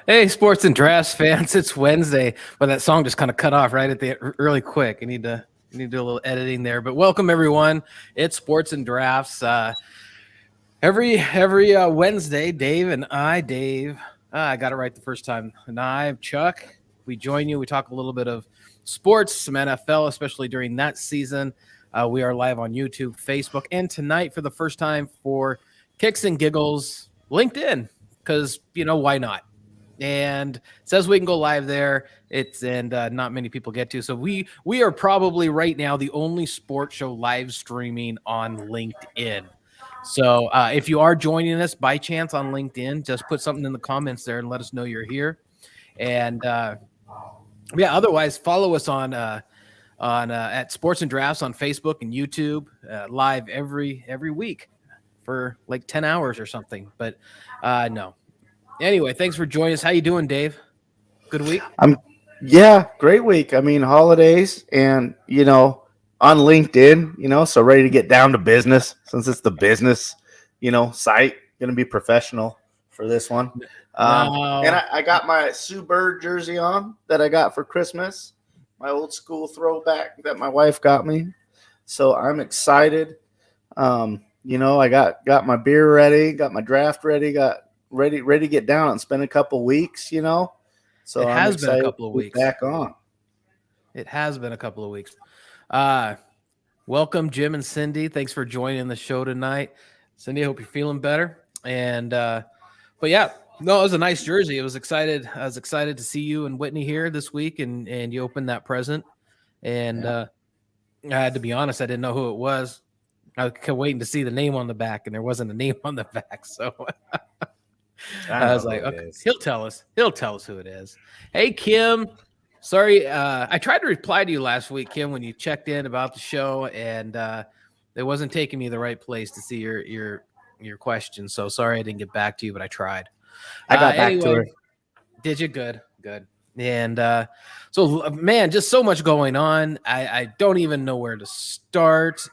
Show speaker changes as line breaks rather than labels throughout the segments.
Hey, sports and drafts fans, it's Wednesday, but that song just kind of cut off right at the really quick. I need to do a little editing there, but welcome everyone. It's sports and drafts. Every Wednesday, Dave, I got it right the first time. And I, Chuck, we join you. We talk a little bit of sports, some NFL, especially during that season. We are live on YouTube, Facebook, and tonight for the first time for Kicks and Giggles, LinkedIn, because why not? And it says we can go live there. Not many people get to. So we are probably right now the only sports show live streaming on LinkedIn. So if you are joining us by chance on LinkedIn, just put something in the comments there and let us know you're here. And otherwise follow us on at Sports and Drafts on Facebook and YouTube, live every week for like 10 hours or something. But no. Anyway, thanks for joining us. How you doing, Dave? Good week?
Great week. I mean, holidays and, on LinkedIn, so ready to get down to business since it's the business, site. Going to be professional for this one. And I got my Sue Bird jersey on that I got for Christmas, my old school throwback that my wife got me. So I'm excited. I got my beer ready, got my draft ready, got ready to get down and spend a couple weeks, So
it has been a couple of weeks.
Back on.
It has been a couple of weeks. Welcome, Jim and Cindy. Thanks for joining the show tonight. Cindy, I hope you're feeling better. And it was a nice jersey. I was excited to see you and Whitney here this week, and you opened that present. And I had to be honest, I didn't know who it was. I was waiting to see the name on the back, and there wasn't a name on the back. So I was like, okay, he'll tell us who it is. Hey, Kim. Sorry, I tried to reply to you last week, Kim, when you checked in about the show, and it wasn't taking me the right place to see your question. So sorry I didn't get back to you, but I tried.
I got back to her.
Did you? Good. And so, man, just so much going on. I don't even know where to start,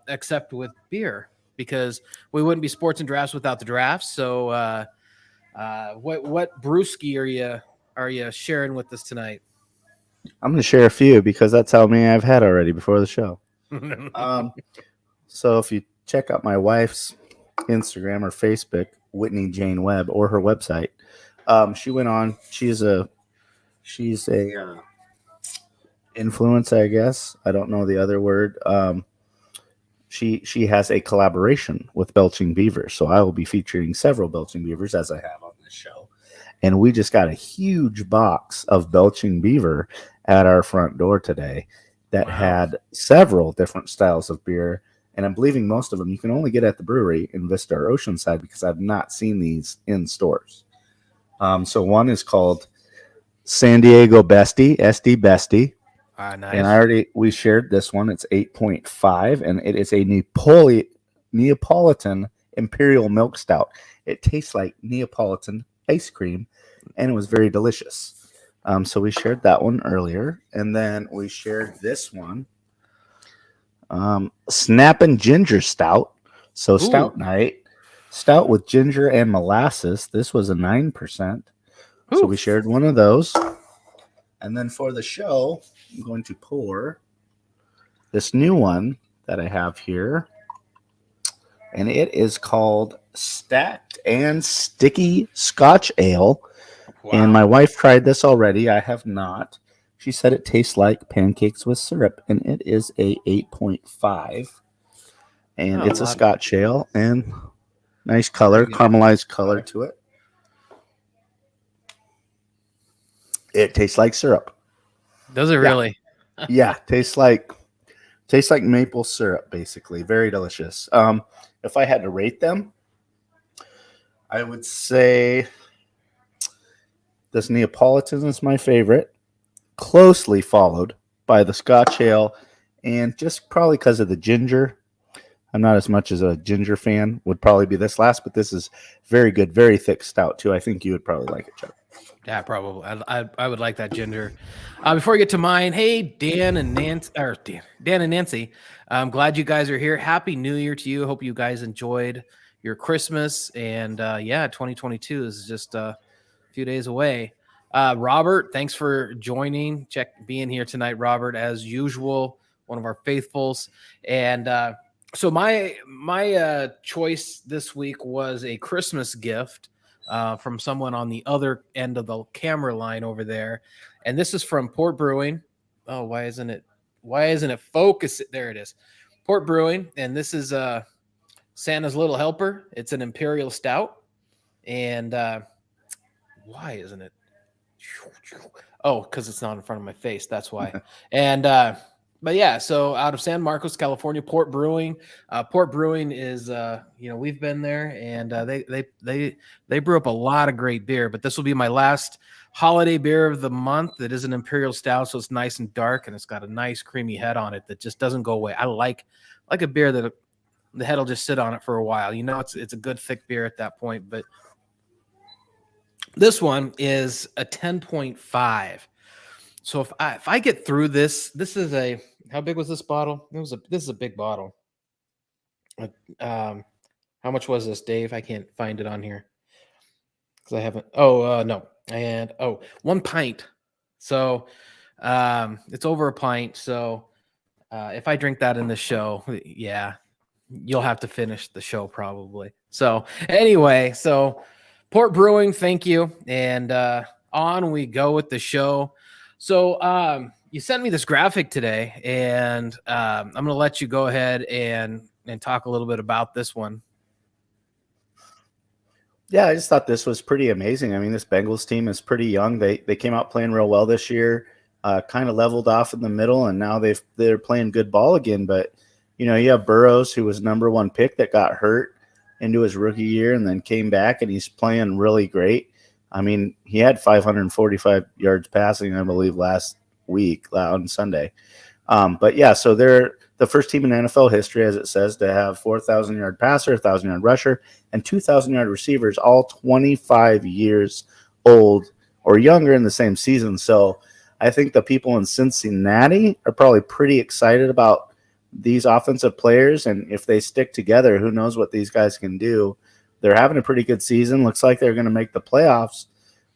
except with beer, because we wouldn't be sports and drafts without the drafts. So what brewski are you sharing with us tonight?
I'm going to share a few because that's how many I've had already before the show. So if you check out my wife's Instagram or Facebook, Whitney Jane Webb, or her website, she went on. She's a influencer, I guess. I don't know the other word. She has a collaboration with Belching Beavers, so I will be featuring several Belching Beavers as I have on this show. And we just got a huge box of Belching Beaver at our front door today that had several different styles of beer. And I'm believing most of them you can only get at the brewery in Vista or Oceanside because I've not seen these in stores. So one is called San Diego Bestie, SD Bestie.
Nice.
And we shared this one. It's 8.5, and it is a Neapolitan Imperial Milk Stout. It tastes like Neapolitan ice cream, and it was very delicious. So we shared that one earlier, and then we shared this one, Snappin' Ginger Stout. So Ooh. Stout with ginger and molasses. This was a 9%. Ooh. So we shared one of those. And then for the show, I'm going to pour this new one that I have here. And it is called Stacked and Sticky Scotch Ale. Wow. And my wife tried this already. I have not. She said it tastes like pancakes with syrup. And it is a 8.5. And it's a Scotch ale. And nice color, caramelized color to it. It tastes like syrup.
Does it really?
Yeah, tastes like maple syrup, basically. Very delicious. If I had to rate them, I would say this Neapolitan is my favorite, closely followed by the Scotch ale, and just probably because of the ginger. I'm not as much as a ginger fan. Would probably be this last, but this is very good, very thick stout too. I think you would probably like it, Chuck.
Yeah, probably. I would like that ginger. Before we get to mine, hey, Dan and Nancy, I'm glad you guys are here. Happy New Year to you. Hope you guys enjoyed your Christmas. And 2022 is just few days away. Robert, thanks for being here tonight, Robert, as usual, one of our faithfuls. And so my choice this week was a Christmas gift from someone on the other end of the camera line over there. And this is from Port Brewing. Oh, why isn't it focused? There it is. Port Brewing. And this is Santa's Little Helper. It's an Imperial Stout. And why isn't it? Oh, because it's not in front of my face. That's why. And but yeah, so out of San Marcos, California, Port Brewing. Port Brewing is we've been there, and they brew up a lot of great beer. But this will be my last holiday beer of the month. It is an Imperial Stout, so it's nice and dark, and it's got a nice creamy head on it that just doesn't go away. I like a beer that the head will just sit on it for a while. It's a good thick beer at that point. But this one is a 10.5. So if I get through this is how big was this bottle? This is a big bottle. How much was this, Dave? I can't find it on here because I haven't. No, and 1 pint. So it's over a pint. So if I drink that in the show, yeah, you'll have to finish the show probably. So anyway, Port Brewing, thank you, and on we go with the show. So you sent me this graphic today, and I'm going to let you go ahead and talk a little bit about this one.
Yeah, I just thought this was pretty amazing. I mean, this Bengals team is pretty young. They came out playing real well this year, kind of leveled off in the middle, and now they're playing good ball again. But, you have Burrows, who was #1 pick that got hurt into his rookie year and then came back, and he's playing really great. I mean, he had 545 yards passing, I believe, last week on Sunday. But yeah, so they're the first team in NFL history, as it says, to have 4,000-yard passer, 1,000-yard rusher, and 2,000-yard receivers, all 25 years old or younger in the same season. So I think the people in Cincinnati are probably pretty excited about these offensive players, and if they stick together, who knows what these guys can do. They're having a pretty good season. Looks like they're going to make the playoffs.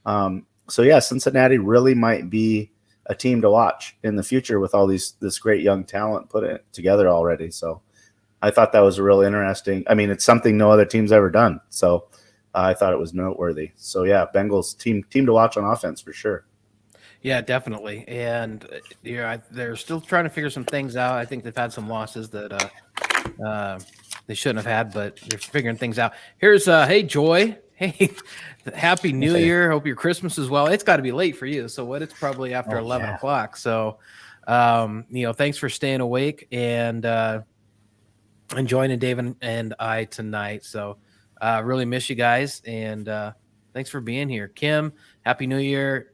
So yeah, Cincinnati really might be a team to watch in the future with all this great young talent put it together already. So I thought that was a real interesting. I mean, it's something no other team's ever done. So I thought it was noteworthy. So yeah, Bengals team to watch on offense for sure.
Yeah, definitely. And they're still trying to figure some things out. I think they've had some losses that they shouldn't have had, but they're figuring things out. Here's hey Joy. Hey, happy New Year. Hope your Christmas is well. It's got to be late for you. So it's probably after 11 o'clock. So thanks for staying awake and joining Dave and I tonight. So really miss you guys, and thanks for being here. Kim, happy New Year.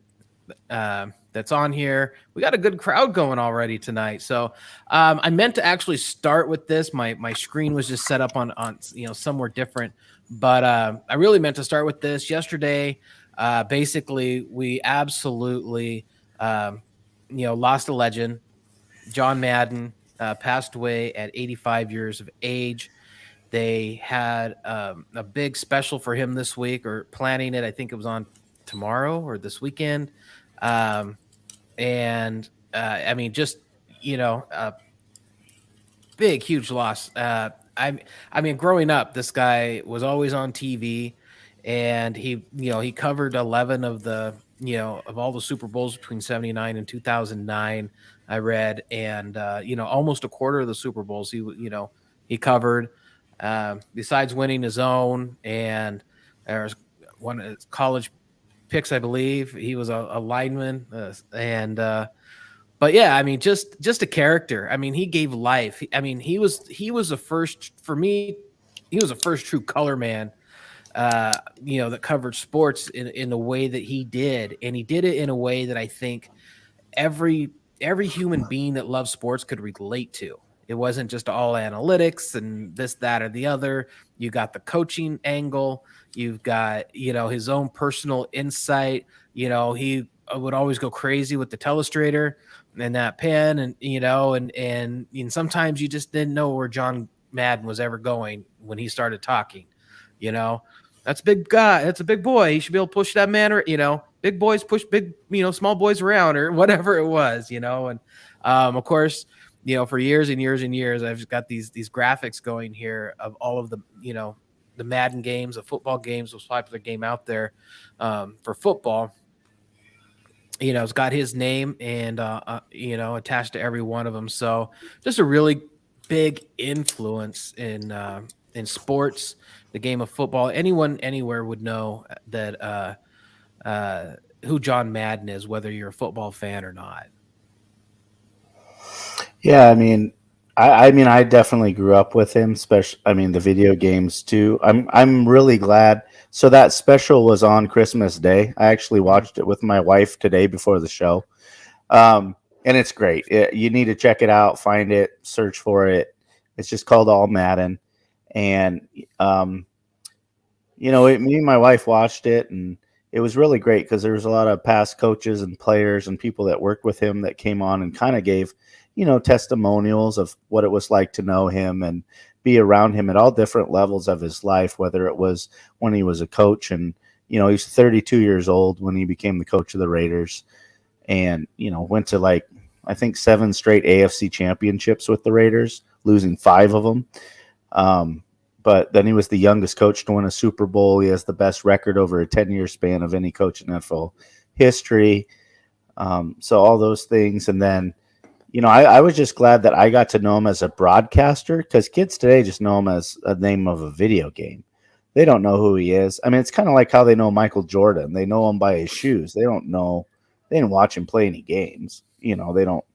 That's on here. We got a good crowd going already tonight. So I meant to actually start with this. My screen was just set up on somewhere different, but I really meant to start with this. Yesterday, basically, we absolutely lost a legend. John Madden passed away at 85 years of age. They had a big special for him this week, or planning it. I think it was on tomorrow or this weekend. I mean, just, a big, huge loss. I mean, growing up, this guy was always on TV, and he covered 11 of of all the Super Bowls between 79 and 2009, I read, and, almost a quarter of the Super Bowls he covered, besides winning his own, and there's one of his college picks, I believe. He was a lineman, but yeah, I mean, just a character. I mean, he gave life. I mean, he was the first for me. He was the first true color man, that covered sports in the way that he did, and he did it in a way that I think every human being that loves sports could relate to. It wasn't just all analytics and this, that, or the other. You got the coaching angle. You've got, his own personal insight. He would always go crazy with the telestrator and that pen, and sometimes you just didn't know where John Madden was ever going when he started talking, That's a big guy. That's a big boy. He should be able to push that man, or big boys push big, small boys around, or whatever it was, And of course, for years and years and years, I've got these graphics going here of all of the, the Madden games, the football games, most popular game out there for football. It's got his name and attached to every one of them. So just a really big influence in sports, the game of football. Anyone anywhere would know that who John Madden is, whether you're a football fan or not.
Yeah, I mean, I definitely grew up with him. Especially, I mean, the video games too. I'm really glad. So that special was on Christmas Day. I actually watched it with my wife today before the show, and it's great. You need to check it out, find it, search for it. It's just called All Madden, and me and my wife watched it, and it was really great because there was a lot of past coaches and players and people that worked with him that came on and kind of gave testimonials of what it was like to know him and be around him at all different levels of his life, whether it was when he was a coach and, he was 32 years old when he became the coach of the Raiders and, went to I think 7 straight AFC championships with the Raiders, losing 5 of them. But then he was the youngest coach to win a Super Bowl. He has the best record over a 10-year span of any coach in NFL history. So all those things. And then, I was just glad that I got to know him as a broadcaster because kids today just know him as a name of a video game. They don't know who he is. I mean, it's kind of like how they know Michael Jordan. They know him by his shoes. They didn't watch him play any games. They don't,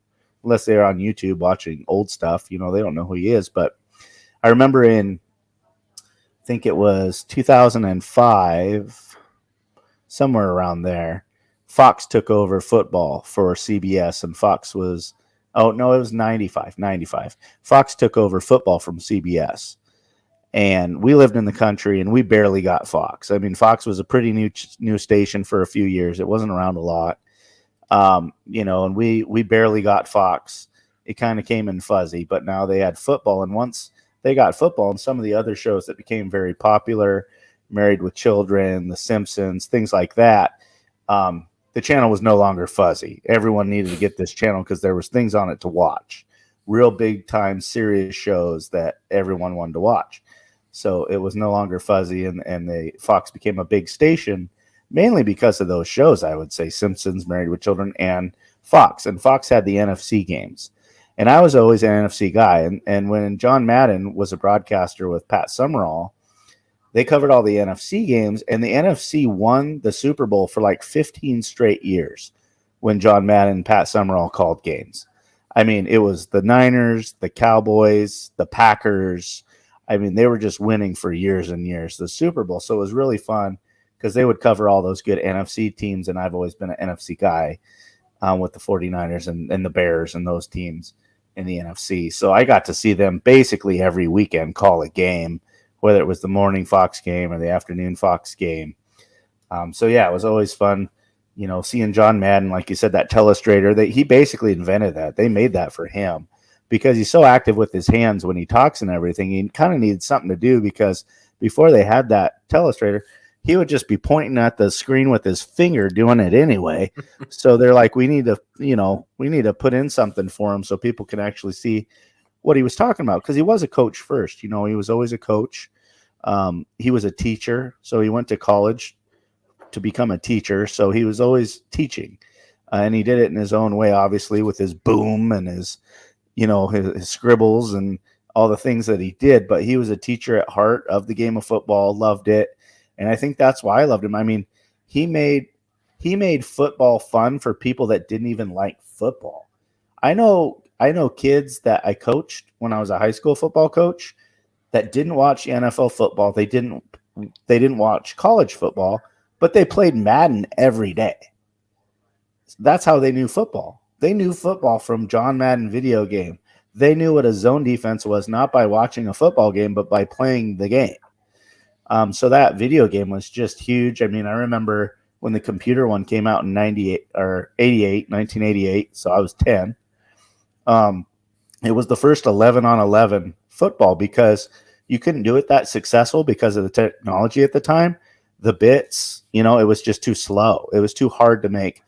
unless they're on YouTube watching old stuff, they don't know who he is. But I remember I think it was 2005, somewhere around there, Fox took over football for CBS, and Fox was, it was 95. Fox took over football from CBS, and we lived in the country, and we barely got Fox. I mean, Fox was a pretty new station for a few years. It wasn't around a lot, and we barely got Fox. It kind of came in fuzzy, but now they had football, and once they got football and some of the other shows that became very popular, Married with Children, The Simpsons, things like that, the channel was no longer fuzzy. Everyone needed to get this channel because there was things on it to watch, real big time serious shows that everyone wanted to watch. So it was no longer fuzzy, and Fox became a big station mainly because of those shows, I would say, Simpsons, Married with Children, and Fox. And Fox had the NFC games. And I was always an NFC guy. And when John Madden was a broadcaster with Pat Summerall, they covered all the NFC games, and the NFC won the Super Bowl for 15 straight years when John Madden and Pat Summerall called games. I mean, it was the Niners, the Cowboys, the Packers. I mean, they were just winning for years and years, the Super Bowl. So it was really fun because they would cover all those good NFC teams, and I've always been an NFC guy with the 49ers and the Bears and those teams in the NFC. So I got to see them basically every weekend call a game, whether it was the morning Fox game or the afternoon Fox game. So yeah, it was always fun, seeing John Madden, like you said, that telestrator, he basically invented that. They made that for him because he's so active with his hands when he talks and everything. He kind of needed something to do because before they had that telestrator, he would just be pointing at the screen with his finger doing it anyway. So they're like, we need to put in something for him so people can actually see what he was talking about. Because he was a coach first, he was always a coach. He was a teacher. So he went to college to become a teacher. So he was always teaching, and he did it in his own way, obviously with his boom and his scribbles and all the things that he did. But he was a teacher at heart of the game of football, loved it. And I think that's why I loved him. I mean, he made football fun for people that didn't even like football. I know kids that I coached when I was a high school football coach that didn't watch NFL football. They didn't watch college football, but they played Madden every day. That's how they knew football. They knew football from John Madden video game. They knew what a zone defense was, not by watching a football game, but by playing the game. So that video game was just huge. I mean, I remember when the computer one came out in 1988, so I was 10. It was the first 11-on-11 football because you couldn't do it that successful because of the technology at the time. the bits, you know, it was just too slow. It was too hard to make,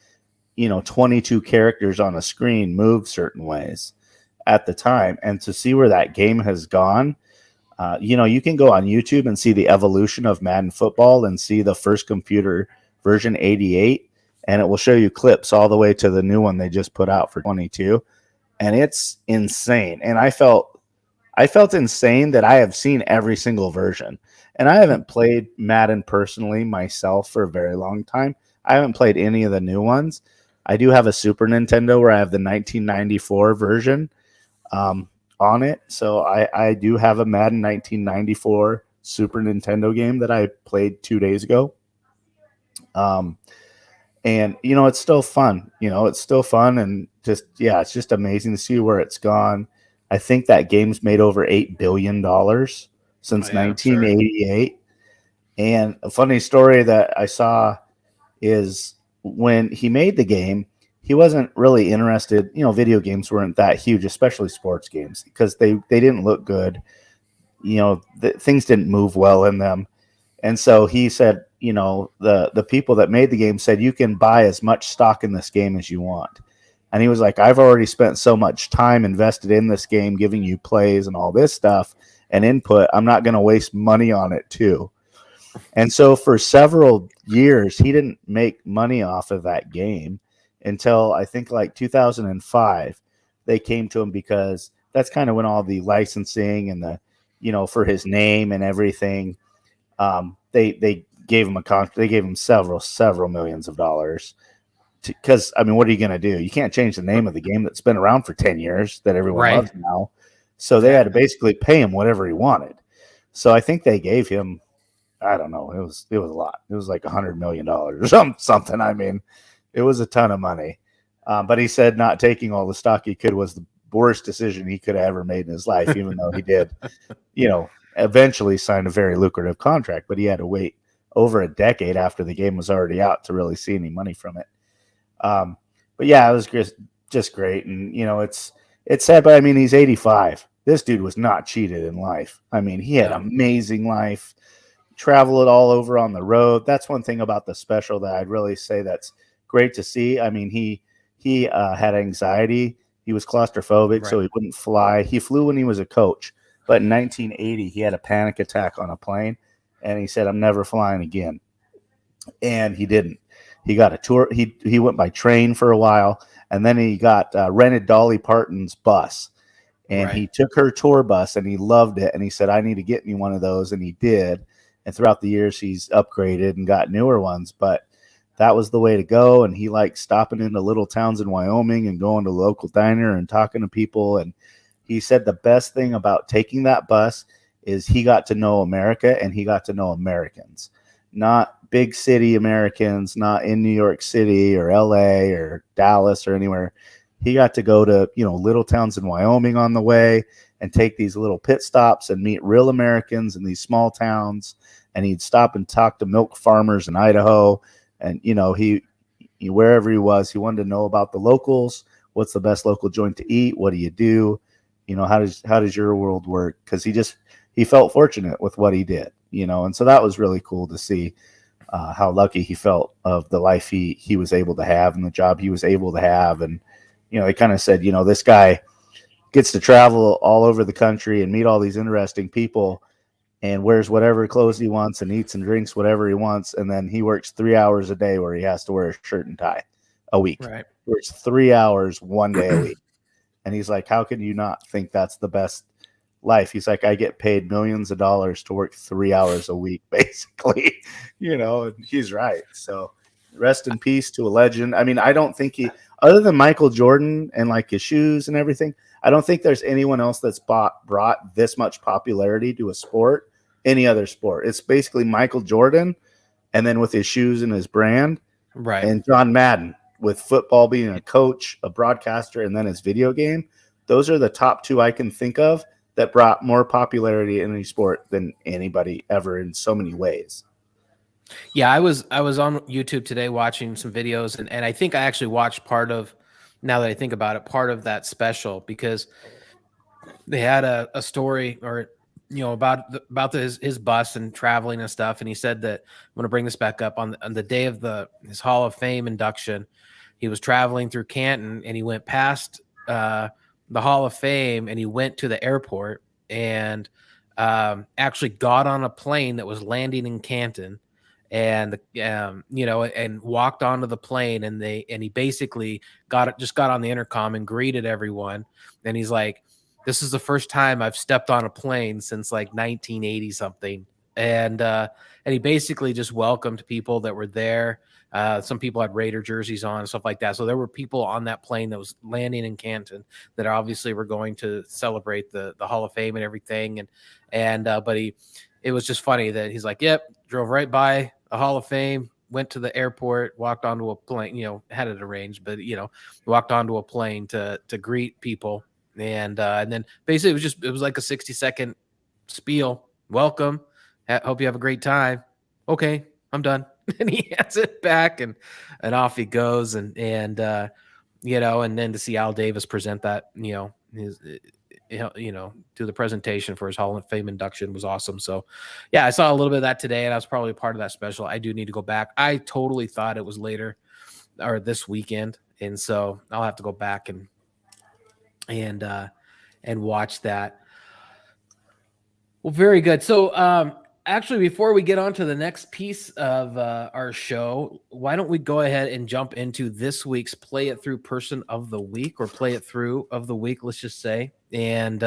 you know, 22 characters on a screen move certain ways at the time. And to see where that game has gone, you know, you can go on YouTube and see the evolution of Madden football and see the first computer version 88, and it will show you clips all the way to the new one they just put out for 22. And it's insane. And I felt insane that I have seen every single version. And I haven't played Madden personally myself for a very long time. I haven't played any of the new ones. I do have a Super Nintendo where I have the 1994 version on it. So I do have a Madden 1994 Super Nintendo game that I played 2 days ago. And, you know, it's still fun. You know, it's still fun. And just, yeah, it's just amazing to see where it's gone. I think that game's made over $8 billion since 1988. Sure. And a funny story that I saw is when he made the game, he wasn't really interested. You know, video games weren't that huge, especially sports games, because they didn't look good. You know, things didn't move well in them. And so he said, you know, the people that made the game said, you can buy as much stock in this game as you want. And he was like, I've already spent so much time invested in this game, giving you plays and all this stuff and input. I'm not going to waste money on it too. And so for several years, he didn't make money off of that game until I think like 2005. They came to him because that's kind of when all the licensing and the, you know, for his name and everything, they gave him a contract. They gave him several millions of dollars. Because, I mean, what are you going to do? You can't change the name of the game that's been around for 10 years that everyone loves now. So they had to basically pay him whatever he wanted. So I think they gave him, I don't know, it was a lot. It was like $100 million or something. I mean, it was a ton of money. But he said not taking all the stock he could was the worst decision he could have ever made in his life, even though he did, you know, eventually sign a very lucrative contract. But he had to wait over a decade after the game was already out to really see any money from it. But yeah, it was just great. And, you know, it's sad, but I mean, he's 85. This dude was not cheated in life. I mean, he had an amazing life, traveled all over on the road. That's one thing about the special that I'd really say that's great to see. I mean, he had anxiety. He was claustrophobic, so he wouldn't fly. He flew when he was a coach, but in 1980, he had a panic attack on a plane, and he said, I'm never flying again. And he didn't. He got a tour. He went by train for a while, and then he got rented Dolly Parton's bus, and he took her tour bus, and he loved it. And he said, I need to get me one of those, and he did. And throughout the years, he's upgraded and got newer ones, but that was the way to go. And he liked stopping into little towns in Wyoming and going to the local diner and talking to people. And he said the best thing about taking that bus is he got to know America, and he got to know Americans, not big city Americans, not in New York City or LA or Dallas or anywhere. He got to go to, you know, little towns in Wyoming on the way and take these little pit stops and meet real Americans in these small towns. And he'd stop and talk to milk farmers in Idaho. And, you know, he wherever he was, he wanted to know about the locals. What's the best local joint to eat? What do you do? You know, how does your world work? Because he felt fortunate with what he did, you know. And so that was really cool to see how lucky he felt of the life he was able to have and the job he was able to have. And, you know, he kind of said, you know, this guy gets to travel all over the country and meet all these interesting people and wears whatever clothes he wants and eats and drinks whatever he wants. And then he works 3 hours a day where he has to wear a shirt and tie a week. Right. He works 3 hours one day a week. And he's like, how can you not think that's the best life? He's like, I get paid millions of dollars to work 3 hours a week, basically, you know, and he's right. So rest in peace to a legend. I mean, I don't think other than Michael Jordan and like his shoes and everything, I don't think there's anyone else that's brought this much popularity to a sport, any other sport. It's basically Michael Jordan, and then with his shoes and his brand, and John Madden with football being a coach, a broadcaster, and then his video game. Those are the top two I can think of that brought more popularity in any sport than anybody ever in so many ways.
Yeah, I was on YouTube today watching some videos, and I think I actually watched part of, now that I think about it, part of that special, because they had a story, or about his bus and traveling and stuff. And he said that I'm going to bring this back up on the day of his Hall of Fame induction. He was traveling through Canton and he went past the Hall of Fame and he went to the airport and actually got on a plane that was landing in Canton and and walked onto the plane and he basically got on the intercom and greeted everyone. And he's like, this is the first time I've stepped on a plane since like 1980 something. And he basically just welcomed people that were there. Some people had Raider jerseys on and stuff like that. So there were people on that plane that was landing in Canton that obviously were going to celebrate the Hall of Fame and everything. But it was just funny that he's like, yep, drove right by the Hall of Fame, went to the airport, walked onto a plane, had it arranged, but, walked onto a plane to greet people. And then basically it was like a 60-second spiel. Welcome. Hope you have a great time. Okay, I'm done. And he hands it back and off he goes. And then to see Al Davis present that, his, to the presentation for his Hall of Fame induction was awesome. So yeah, I saw a little bit of that today and I was probably a part of that special. I do need to go back. I totally thought it was later or this weekend. And so I'll have to go back and watch that. Well, very good. So actually, before we get on to the next piece of our show, why don't we go ahead and jump into this week's Play It Through Person of the Week, or Play It Through of the Week, let's just say, and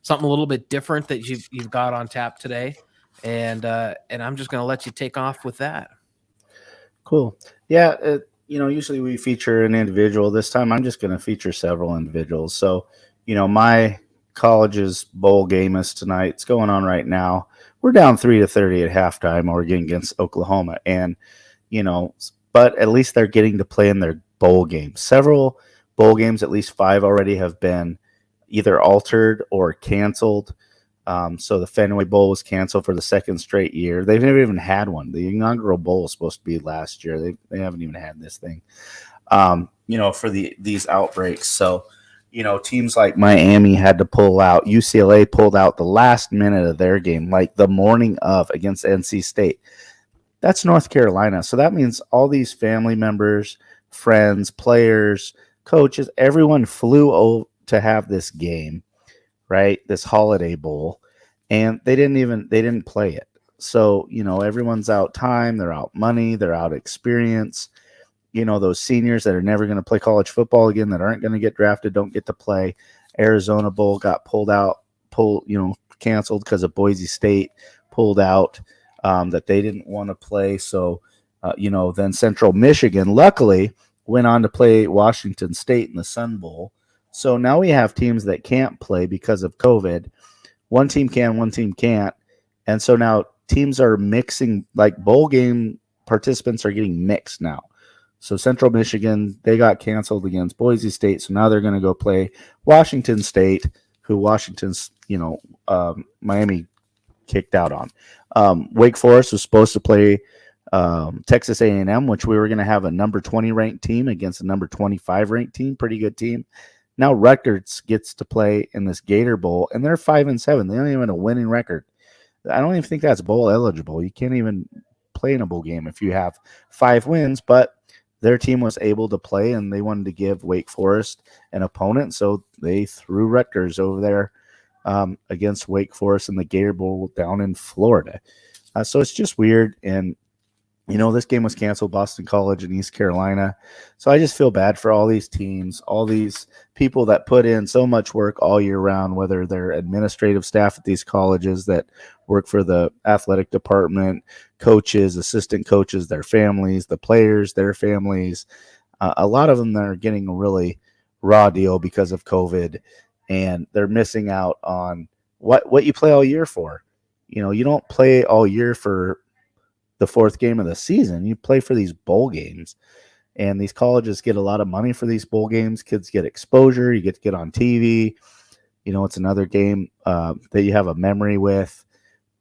something a little bit different that you've got on tap today, and I'm just going to let you take off with that.
Cool. Yeah. Usually we feature an individual. This time I'm just going to feature several individuals. So, my college's bowl game is tonight. It's going on right now. We're down 3-30 at halftime, Oregon against Oklahoma. And, but at least they're getting to play in their bowl game. Several bowl games, at least 5 already, have been either altered or canceled. So the Fenway Bowl was canceled for the second straight year. They've never even had one. The inaugural bowl was supposed to be last year. They haven't even had this thing, for these outbreaks. So, teams like Miami had to pull out. UCLA pulled out the last minute of their game, like the morning of, against NC State. That's North Carolina. So that means all these family members, friends, players, coaches, everyone flew over to have this game, right? This holiday bowl, and they didn't play it. So, everyone's out time, they're out money, they're out experience. Those seniors that are never going to play college football again, that aren't going to get drafted, don't get to play. Arizona Bowl got canceled because of Boise State pulled out, that they didn't want to play. So, then Central Michigan luckily went on to play Washington State in the Sun Bowl. So now we have teams that can't play because of COVID. One team can, one team can't. And so now teams are mixing, like bowl game participants are getting mixed now. So Central Michigan, they got canceled against Boise State. So now they're going to go play Washington State, who Washington's, Miami kicked out on. Wake Forest was supposed to play Texas A&M, which we were going to have a number 20 ranked team against a number 25 ranked team. Pretty good team. Now Rutgers gets to play in this Gator Bowl, and they're 5-7. They don't even have a winning record. I don't even think that's bowl eligible. You can't even play in a bowl game if you have 5 wins, but their team was able to play, and they wanted to give Wake Forest an opponent, so they threw Rutgers over there against Wake Forest in the Gator Bowl down in Florida. So it's just weird, and this game was canceled, Boston College and East Carolina. So I just feel bad for all these teams, all these people that put in so much work all year round, whether they're administrative staff at these colleges that work for the athletic department, coaches, assistant coaches, their families, the players, their families. A lot of them that are getting a really raw deal because of COVID, and they're missing out on what you play all year for. You don't play all year for the 4th game of the season. You play for these bowl games, and these colleges get a lot of money for these bowl games. Kids get exposure. You get to get on TV. It's another game that you have a memory with.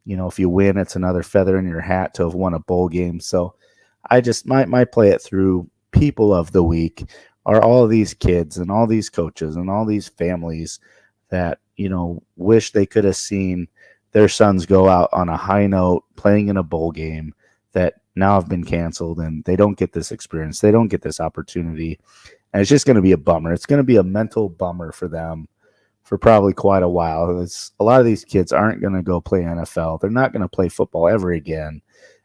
If you win, it's another feather in your hat to have won a bowl game. So I just my Play It Through people of the week are all of these kids and all these coaches and all these families that, wish they could have seen their sons go out on a high note playing in a bowl game that now have been canceled, and they don't get this experience. They don't get this opportunity. And it's just going to be a bummer. It's going to be a mental bummer for them for probably quite a while. A lot of these kids aren't going to go play NFL. They're not going to play football ever again.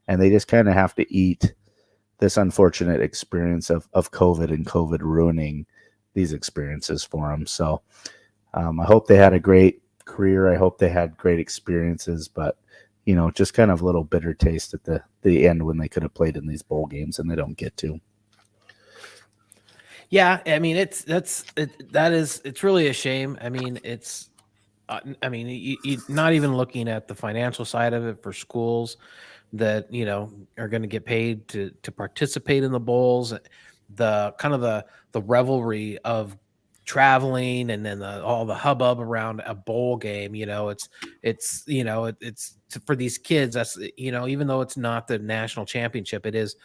And they just kind of have to eat this unfortunate experience of COVID and COVID ruining these experiences for them. So I hope they had a great career. I hope they had great experiences, but just kind of a little bitter taste at the end when they could have played in these bowl games and they don't get to.
Yeah, I mean it's really a shame. I mean you not even looking at the financial side of it for schools that are going to get paid to participate in the bowls, the kind of the revelry of traveling, and then all the hubbub around a bowl game. It's for these kids. That's even though it's not the national championship, it is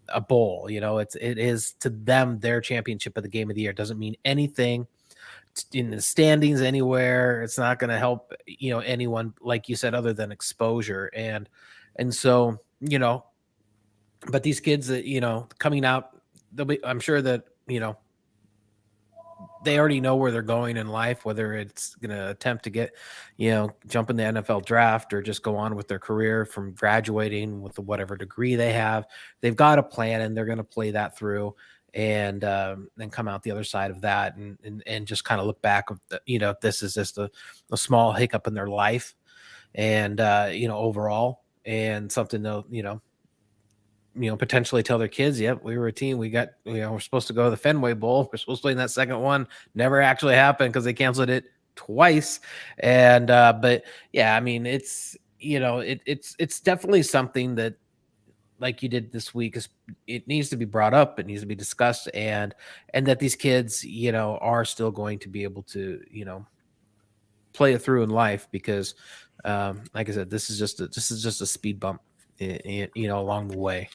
a bowl. It is to them their championship of the game of the year. It doesn't mean anything in the standings anywhere. It's not going to help anyone, like you said, other than exposure. And so but these kids that coming out, I'm sure that they already know where they're going in life, whether it's going to attempt to get, jump in the NFL draft or just go on with their career from graduating with whatever degree they have. They've got a plan, and they're going to play that through and then come out the other side of that and just kind of look back of this is just a small hiccup in their life and overall, and something to potentially tell their kids, yep, we were a team. We got, we're supposed to go to the Fenway Bowl. We're supposed to play in that second one. Never actually happened because they canceled it twice. And, but yeah, I mean, it's definitely something that, like you did this week, is it needs to be brought up. It needs to be discussed, and that these kids, are still going to be able to, play it through in life because, like I said, this is just a speed bump, along the way.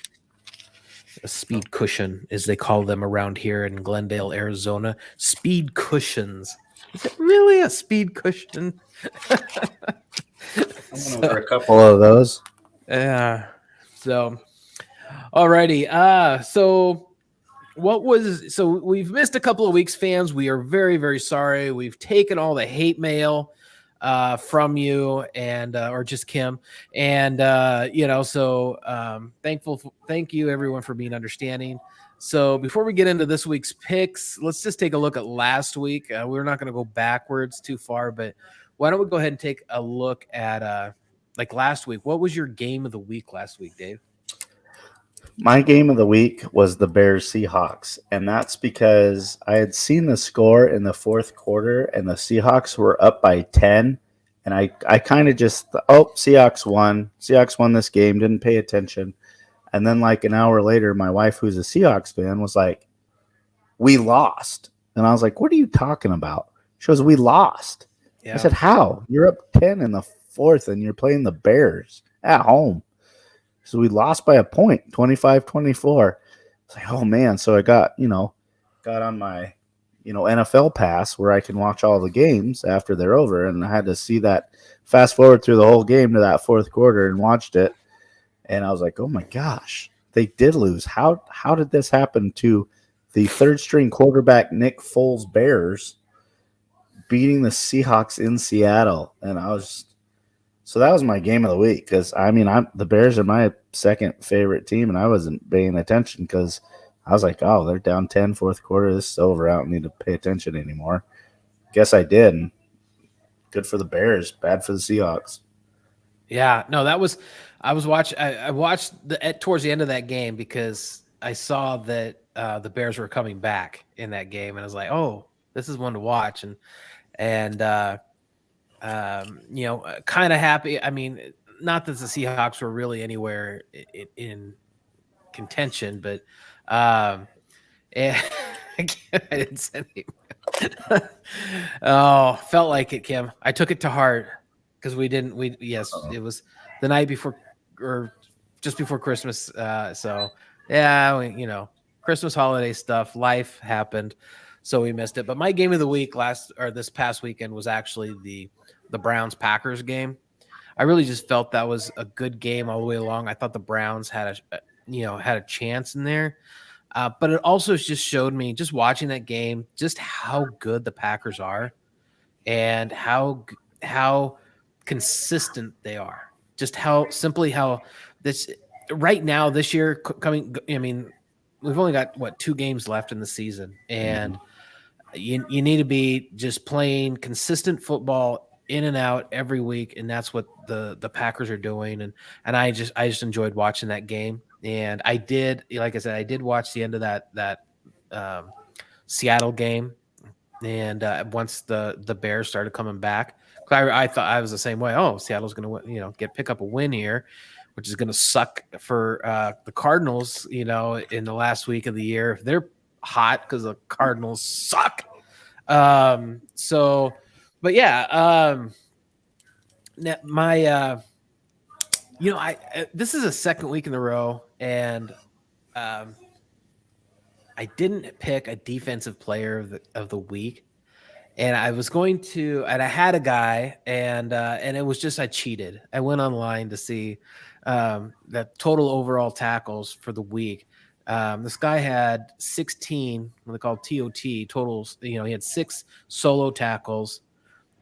A speed cushion, as they call them around here in Glendale, Arizona. Speed cushions. Is it really a speed cushion?
I went over a couple of those.
Yeah. So, alrighty. So we've missed a couple of weeks, fans. We are very, very sorry. We've taken all the hate mail from you and or just Kim, and thank you everyone for being understanding. So before we get into this week's picks, let's just take a look at last week. We're not going to go backwards too far, but why don't we go ahead and take a look at like last week? What was your game of the week last week, Dave?
My game of the week was the Bears Seahawks, and that's because I had seen the score in the fourth quarter, and the Seahawks were up by 10, and I kind of just, Seahawks won this game, didn't pay attention, and then like an hour later, my wife, who's a Seahawks fan, was like, we lost, and I was like, what are you talking about? She goes, we lost. Yeah. I said, how? You're up 10 in the fourth, and you're playing the Bears at home. So we lost by a point, 25-24. It's like, oh man. So I got on my, NFL pass where I can watch all the games after they're over. And I had to see that, fast forward through the whole game to that fourth quarter and watched it. And I was like, oh my gosh, they did lose. How did this happen to the third string quarterback, Nick Foles Bears, beating the Seahawks in Seattle? And so that was my game of the week because, the Bears are my second favorite team, and I wasn't paying attention because I was like, oh, they're down 10 fourth quarter. This is over. I don't need to pay attention anymore. Guess I did. And good for the Bears, bad for the Seahawks.
Yeah, no, I watched towards the end of that game because I saw that the Bears were coming back in that game, and I was like, oh, this is one to watch. And kind of happy. I mean, not that the Seahawks were really anywhere in contention, but I didn't send him. Oh, felt like it, Kim. I took it to heart because it was the night before or just before Christmas. So yeah, Christmas holiday stuff, life happened. So we missed it. But my game of the week this past weekend was actually the Browns-Packers game. I really just felt that was a good game all the way along. I thought the Browns had a chance in there. But it also just showed me, just watching that game, just how good the Packers are and how consistent they are. Just how this right now this year coming. I mean, we've only got 2 games left in the season, and you need to be just playing consistent football in and out every week, and that's what the Packers are doing. And I just enjoyed watching that game. And I did, like I said, I did watch the end of that Seattle game. And once the Bears started coming back, I thought I was the same way. Oh, Seattle's going to pick up a win here, which is going to suck for the Cardinals. In the last week of the year, if they're hot because the Cardinals suck. But yeah, this is a second week in a row, and I didn't pick a defensive player of the week, and I was going to, and I had a guy, and it was just I cheated. I went online to see the total overall tackles for the week. This guy had 16, what they call TOT totals. He had 6 solo tackles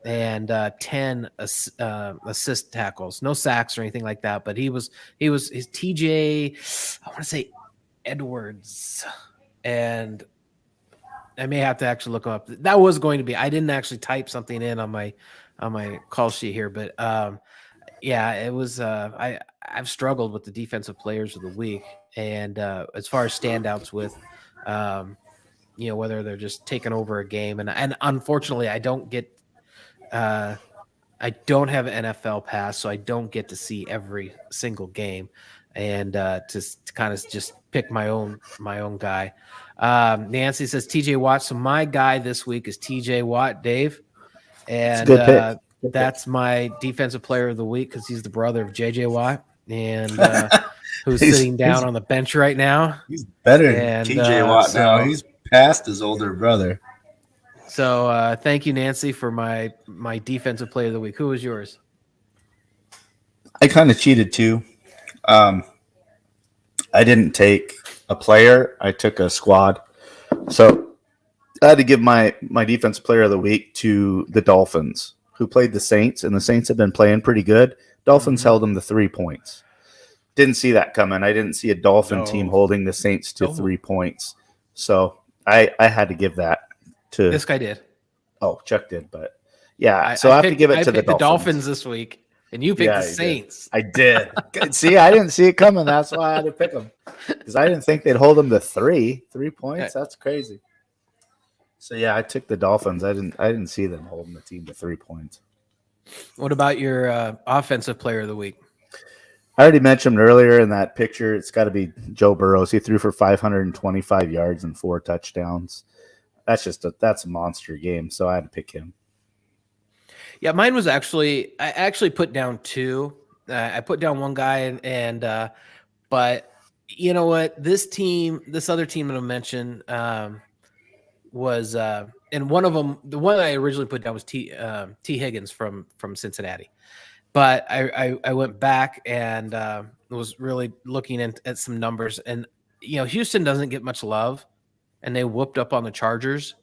and 10 assist tackles, no sacks or anything like that. But his TJ, I want to say Edwards, and I may have to actually look him up. That was going to be, I didn't actually type something in on my call sheet here, but yeah, it was. I've struggled with the defensive players of the week, and as far as standouts with, whether they're just taking over a game, and unfortunately, I don't have an NFL pass, so I don't get to see every single game, and to kind of just pick my own guy. Nancy says TJ Watt. So my guy this week is TJ Watt, Dave, and that's my defensive player of the week because he's the brother of JJ Watt, and who's sitting down on the bench right now.
He's better than TJ Watt now. He's past his older brother.
So thank you, Nancy, for my defensive player of the week. Who was yours?
I kind of cheated too. I didn't take a player. I took a squad. So I had to give my defensive player of the week to the Dolphins, who played the Saints, and the Saints have been playing pretty good. Dolphins held them to 3 points. Didn't see that coming. I didn't see a Dolphin team holding the Saints to 3 points. So I had to give that to
this guy did.
Oh, Chuck did, but yeah. So I have to give it to the
Dolphins this week, and you picked the Saints.
I did. See, I didn't see it coming. That's why I had to pick them, because I didn't think they'd hold them to 3 points. That's crazy. So yeah, I took the Dolphins. I didn't see them holding the team to 3 points.
What about your offensive player of the week?
I already mentioned earlier in that picture. It's got to be Joe Burrows. He threw for 525 yards and 4 touchdowns. That's a monster game. So I had to pick him.
Yeah, mine was I actually put down 2. I put down one guy, but you know what? This other team that I mentioned was, and one of them, the one I originally put down was T Higgins from Cincinnati. But I went back and was really looking at some numbers, and Houston doesn't get much love, and they whooped up on the Chargers.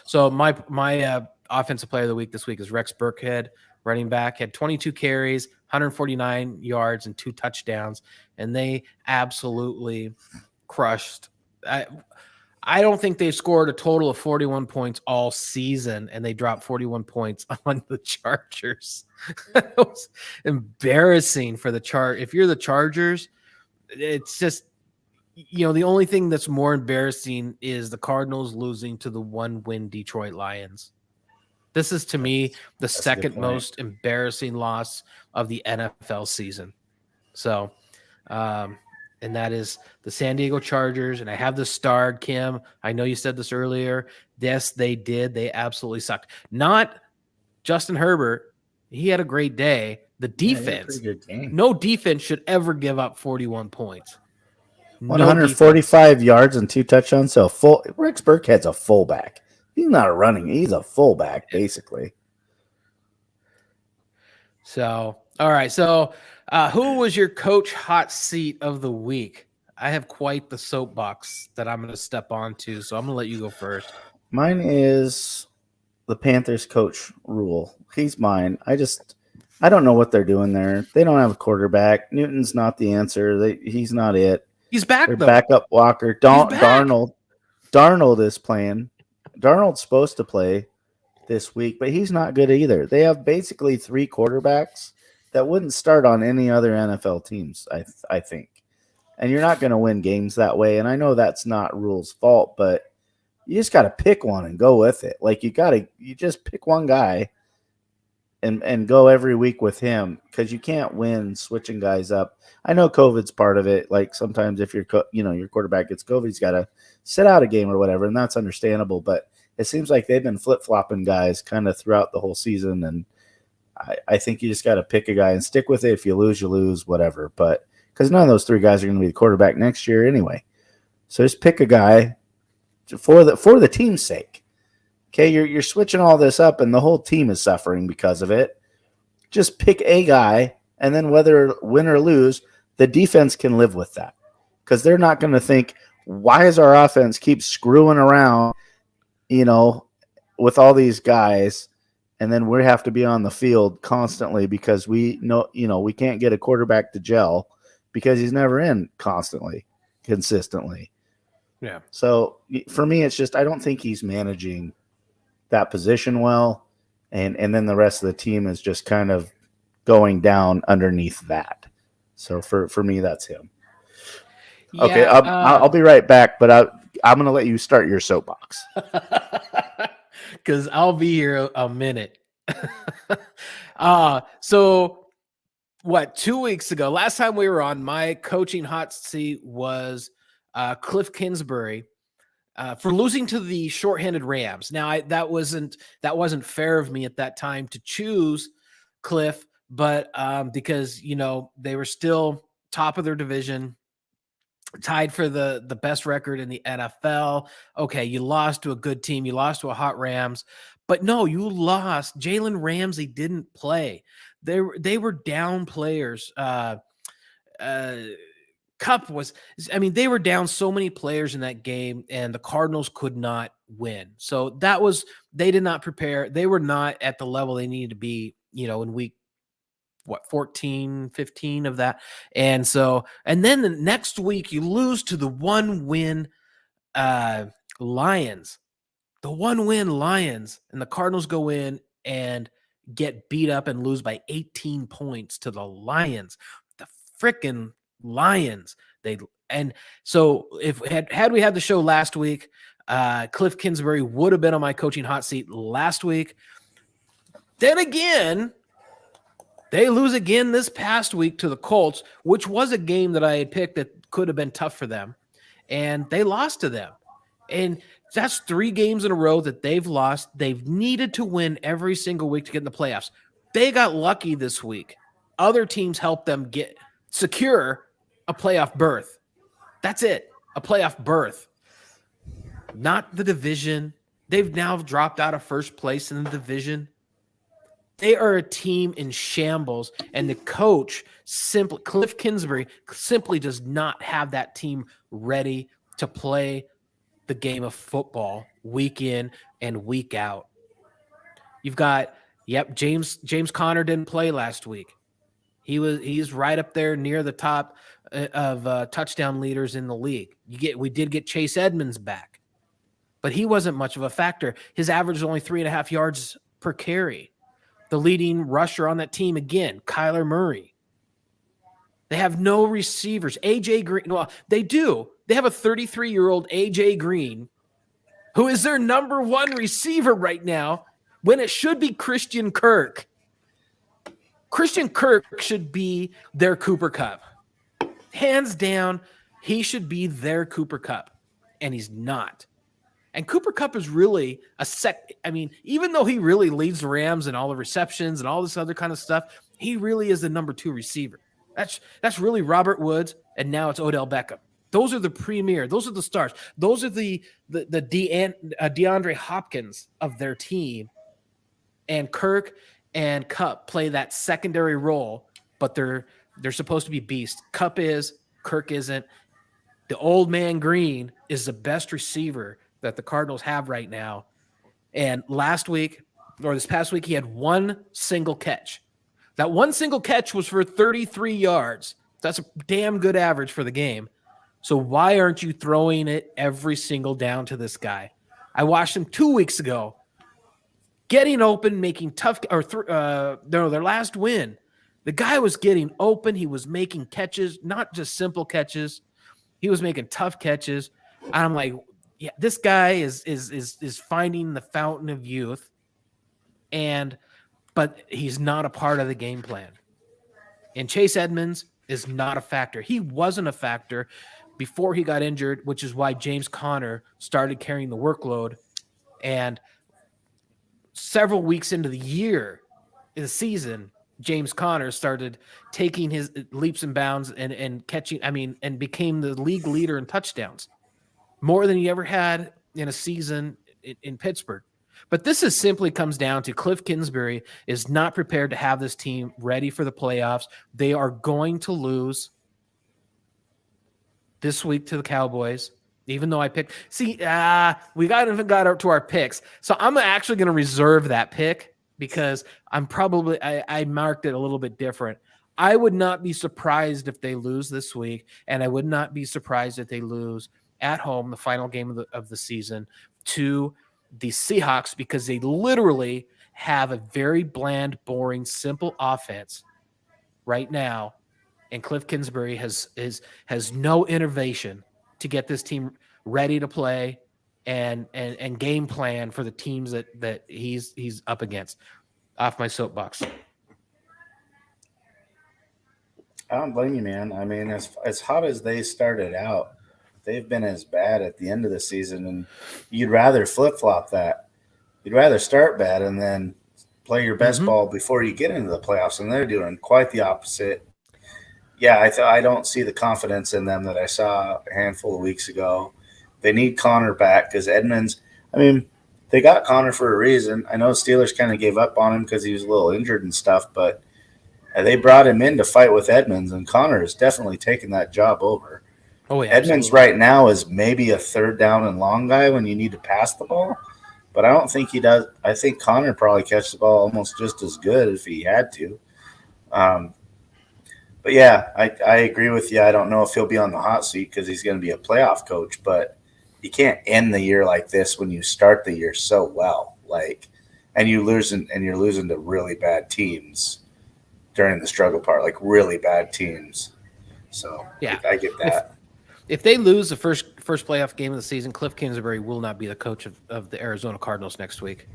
So my offensive player of the week this week is Rex Burkhead, running back, had 22 carries, 149 yards, and 2 touchdowns, and they absolutely crushed. I don't think they've scored a total of 41 points all season, and they dropped 41 points on the Chargers. It was embarrassing for the Chargers. If you're the Chargers, it's just, the only thing that's more embarrassing is the Cardinals losing to the 1-win Detroit Lions. This is, to me, the second most embarrassing loss of the NFL season. So, and that is the San Diego Chargers. And I have this starred, Kim. I know you said this earlier. Yes, they did. They absolutely sucked. Not Justin Herbert. He had a great day. The defense, no defense should ever give up 41 points.
145 yards and 2 touchdowns. So Rex Burkhead's a fullback. He's not a running. He's a fullback, basically.
So, all right. So, who was your coach hot seat of the week? I have quite the soapbox that I'm going to step onto, so I'm going to let you go first.
Mine is the Panthers coach Rule. He's mine. I don't know what they're doing there. They don't have a quarterback. Newton's not the answer. He's not it.
He's back
Their
though.
backup Walker.
He's back.
Darnold is playing. Darnold's supposed to play this week, but he's not good either. They have basically three quarterbacks that wouldn't start on any other NFL teams, I think. And you're not going to win games that way. And I know that's not Rule's fault, but you just got to pick one and go with it. Like you just pick one guy and go every week with him, because you can't win switching guys up. I know COVID's part of it. Like sometimes if your quarterback gets COVID, he's got to sit out a game or whatever, and that's understandable. But it seems like they've been flip-flopping guys kind of throughout the whole season, and I think you just got to pick a guy and stick with it. If you lose, whatever. But because none of those three guys are going to be the quarterback next year anyway. So just pick a guy for the team's sake. Okay, you're switching all this up, and the whole team is suffering because of it. Just pick a guy, and then whether win or lose, the defense can live with that, because they're not going to think, why is our offense keep screwing around, with all these guys, and then we have to be on the field constantly because we know, we can't get a quarterback to gel because he's never in consistently.
Yeah.
So for me, it's just I don't think he's managing that position well, and then the rest of the team is just kind of going down underneath that. So for me, that's him.
Yeah,
okay, I'll be right back, but I'm going to let you start your soapbox.
Because I'll be here a minute. So what, 2 weeks ago, last time we were on, my coaching hot seat was Cliff Kingsbury. For losing to the shorthanded Rams. Now, that wasn't fair of me at that time to choose Cliff, but because they were still top of their division, tied for the best record in the NFL. Okay, you lost to a good team, you lost to a hot Rams, but no, you lost. Jalen Ramsey didn't play. They were down players. Cup was, they were down so many players in that game, and the Cardinals could not win. So they did not prepare. They were not at the level they needed to be, in week 14, 15 of that. And then the next week you lose to the one-win Lions. The one-win Lions, and the Cardinals go in and get beat up and lose by 18 points to the Lions. The freaking Lions. So if had we had the show last week, Cliff Kingsbury would have been on my coaching hot seat last week. Then again, they lose again this past week to the Colts, which was a game that I had picked that could have been tough for them, and they lost to them. And that's 3 games in a row that they've lost. They've needed to win every single week to get in the playoffs. They got lucky this week. Other teams helped them secure a playoff berth. That's it. A playoff berth. Not the division. They've now dropped out of first place in the division. They are a team in shambles, and the coach, Cliff Kingsbury, simply does not have that team ready to play the game of football week in and week out. You've got, James Conner didn't play last week. He's right up there near the top of touchdown leaders in the league. We did get Chase Edmonds back, but he wasn't much of a factor. His average is only 3.5 yards per carry. The leading rusher on that team, again, Kyler Murray. They have no receivers. AJ Green, well, they do. They have a 33-year-old AJ Green, who is their number 1 receiver right now, when it should be Christian Kirk. Christian Kirk should be their Cooper Kupp. Hands down, he should be their Cooper Kupp, and he's not. And Cooper Kupp is really even though he really leads the Rams and all the receptions and all this other kind of stuff, he really is the number 2 receiver. That's really Robert Woods, and now it's Odell Beckham. Those are the premier. Those are the stars. Those are the DeAndre Hopkins of their team. And Kirk and Cup play that secondary role, but they're supposed to be beasts. Cup is, Kirk isn't. The old man Green is the best receiver that the Cardinals have right now. And this past week, he had one single catch. That one single catch was for 33 yards. That's a damn good average for the game. So why aren't you throwing it every single down to this guy? I watched him 2 weeks ago, getting open, making tough their last win. The guy was getting open. He was making catches, not just simple catches. He was making tough catches. I'm like, yeah, this guy is finding the fountain of youth, but he's not a part of the game plan. And Chase Edmonds is not a factor. He wasn't a factor before he got injured, which is why James Conner started carrying the workload. And several weeks into the season, James Conner started taking his leaps and bounds and catching, and became the league leader in touchdowns, more than he ever had in a season in Pittsburgh. But this simply comes down to Cliff Kingsbury is not prepared to have this team ready for the playoffs. They are going to lose this week to the Cowboys, even though I picked. We even got up to our picks. So I'm actually going to reserve that pick because I marked it a little bit different. I would not be surprised if they lose this week, and I would not be surprised if they lose at home, the final game of the season, to the Seahawks, because they literally have a very bland, boring, simple offense right now, and Cliff Kingsbury has no innovation to get this team ready to play and game plan for the teams that he's up against. Off my soapbox.
I don't blame you, man. I mean, as hot as they started out, they've been as bad at the end of the season, and you'd rather flip-flop that. You'd rather start bad and then play your best ball before you get into the playoffs, and they're doing quite the opposite. Yeah, I don't see the confidence in them that I saw a handful of weeks ago. They need Connor back because Edmonds, they got Connor for a reason. I know Steelers kind of gave up on him because he was a little injured and stuff, but they brought him in to fight with Edmonds, and Connor is definitely taking that job over.
Oh, yeah,
Edmonds
absolutely.
right now is maybe a third down and long guy when you need to pass the ball, but I don't think he does. I think Connor probably catches the ball almost just as good if he had to. But yeah, I agree with you. I don't know if he'll be on the hot seat because he's going to be a playoff coach, but you can't end the year like this when you start the year so well, and you're losing to really bad teams during the struggle part, like really bad teams. So yeah, I get that.
If they lose the first playoff game of the season, Cliff Kingsbury will not be the coach of the Arizona Cardinals next week.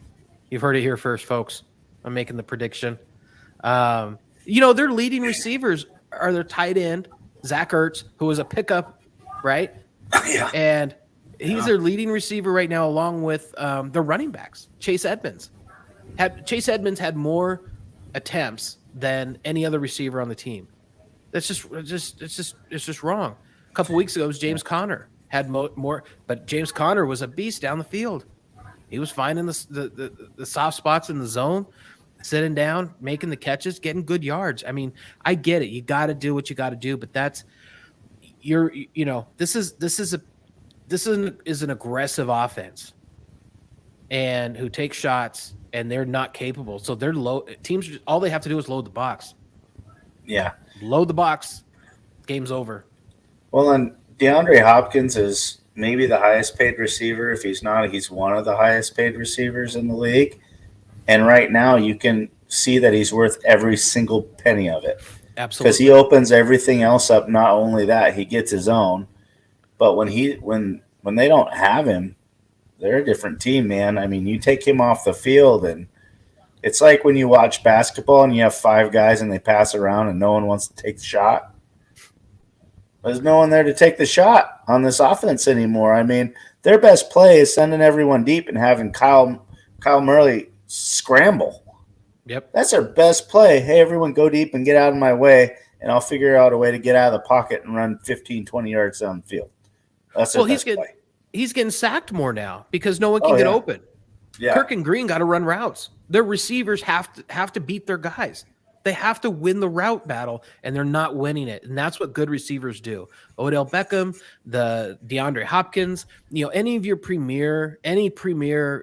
You've heard it here first, folks. I'm making the prediction. Their leading receivers are their tight end, Zach Ertz, who was a pickup, right?
Yeah.
And he's their leading receiver right now, along with the running backs. Chase Edmonds had more attempts than any other receiver on the team. That's just wrong. A couple weeks ago, it was James Conner had more, but James Conner was a beast down the field. He was finding the soft spots in the zone, sitting down, making the catches, getting good yards. I get it. You got to do what you got to do, but this is an aggressive offense, and who takes shots, and they're not capable. So they're low teams. All they have to do is load the box.
Yeah,
load the box. Game's over.
Well, and DeAndre Hopkins is maybe the highest paid receiver. If he's not, he's one of the highest paid receivers in the league. And right now, you can see that he's worth every single penny of it.
Absolutely.
Because he opens everything else up. Not only that, he gets his own. But when they don't have him, they're a different team, man. You take him off the field, and it's like when you watch basketball and you have five guys and they pass around and no one wants to take the shot. There's no one there to take the shot on this offense anymore. Their best play is sending everyone deep and having Kyle Murray scramble.
Yep.
That's their best play. Hey, everyone go deep and get out of my way, and I'll figure out a way to get out of the pocket and run 15, 20 yards down the field. That's their best play.
He's getting sacked more now because no one can get open.
Yeah.
Kirk and Green got to run routes. Their receivers have to beat their guys. They have to win the route battle, and they're not winning it. And that's what good receivers do. Odell Beckham, the DeAndre Hopkins, any of your premier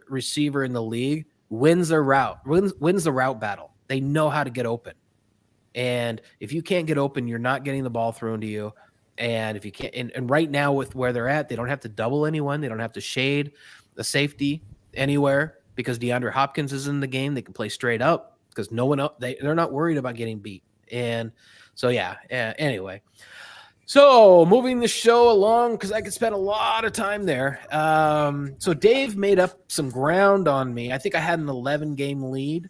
receiver in the league wins the route battle. They know how to get open. And if you can't get open, you're not getting the ball thrown to you. And if you can't, and right now with where they're at, they don't have to double anyone. They don't have to shade the safety anywhere because DeAndre Hopkins is in the game. They can play straight up because no one else, they're not worried about getting beat. And so, anyway. So moving the show along, because I could spend a lot of time there. So Dave made up some ground on me. I think I had an 11-game lead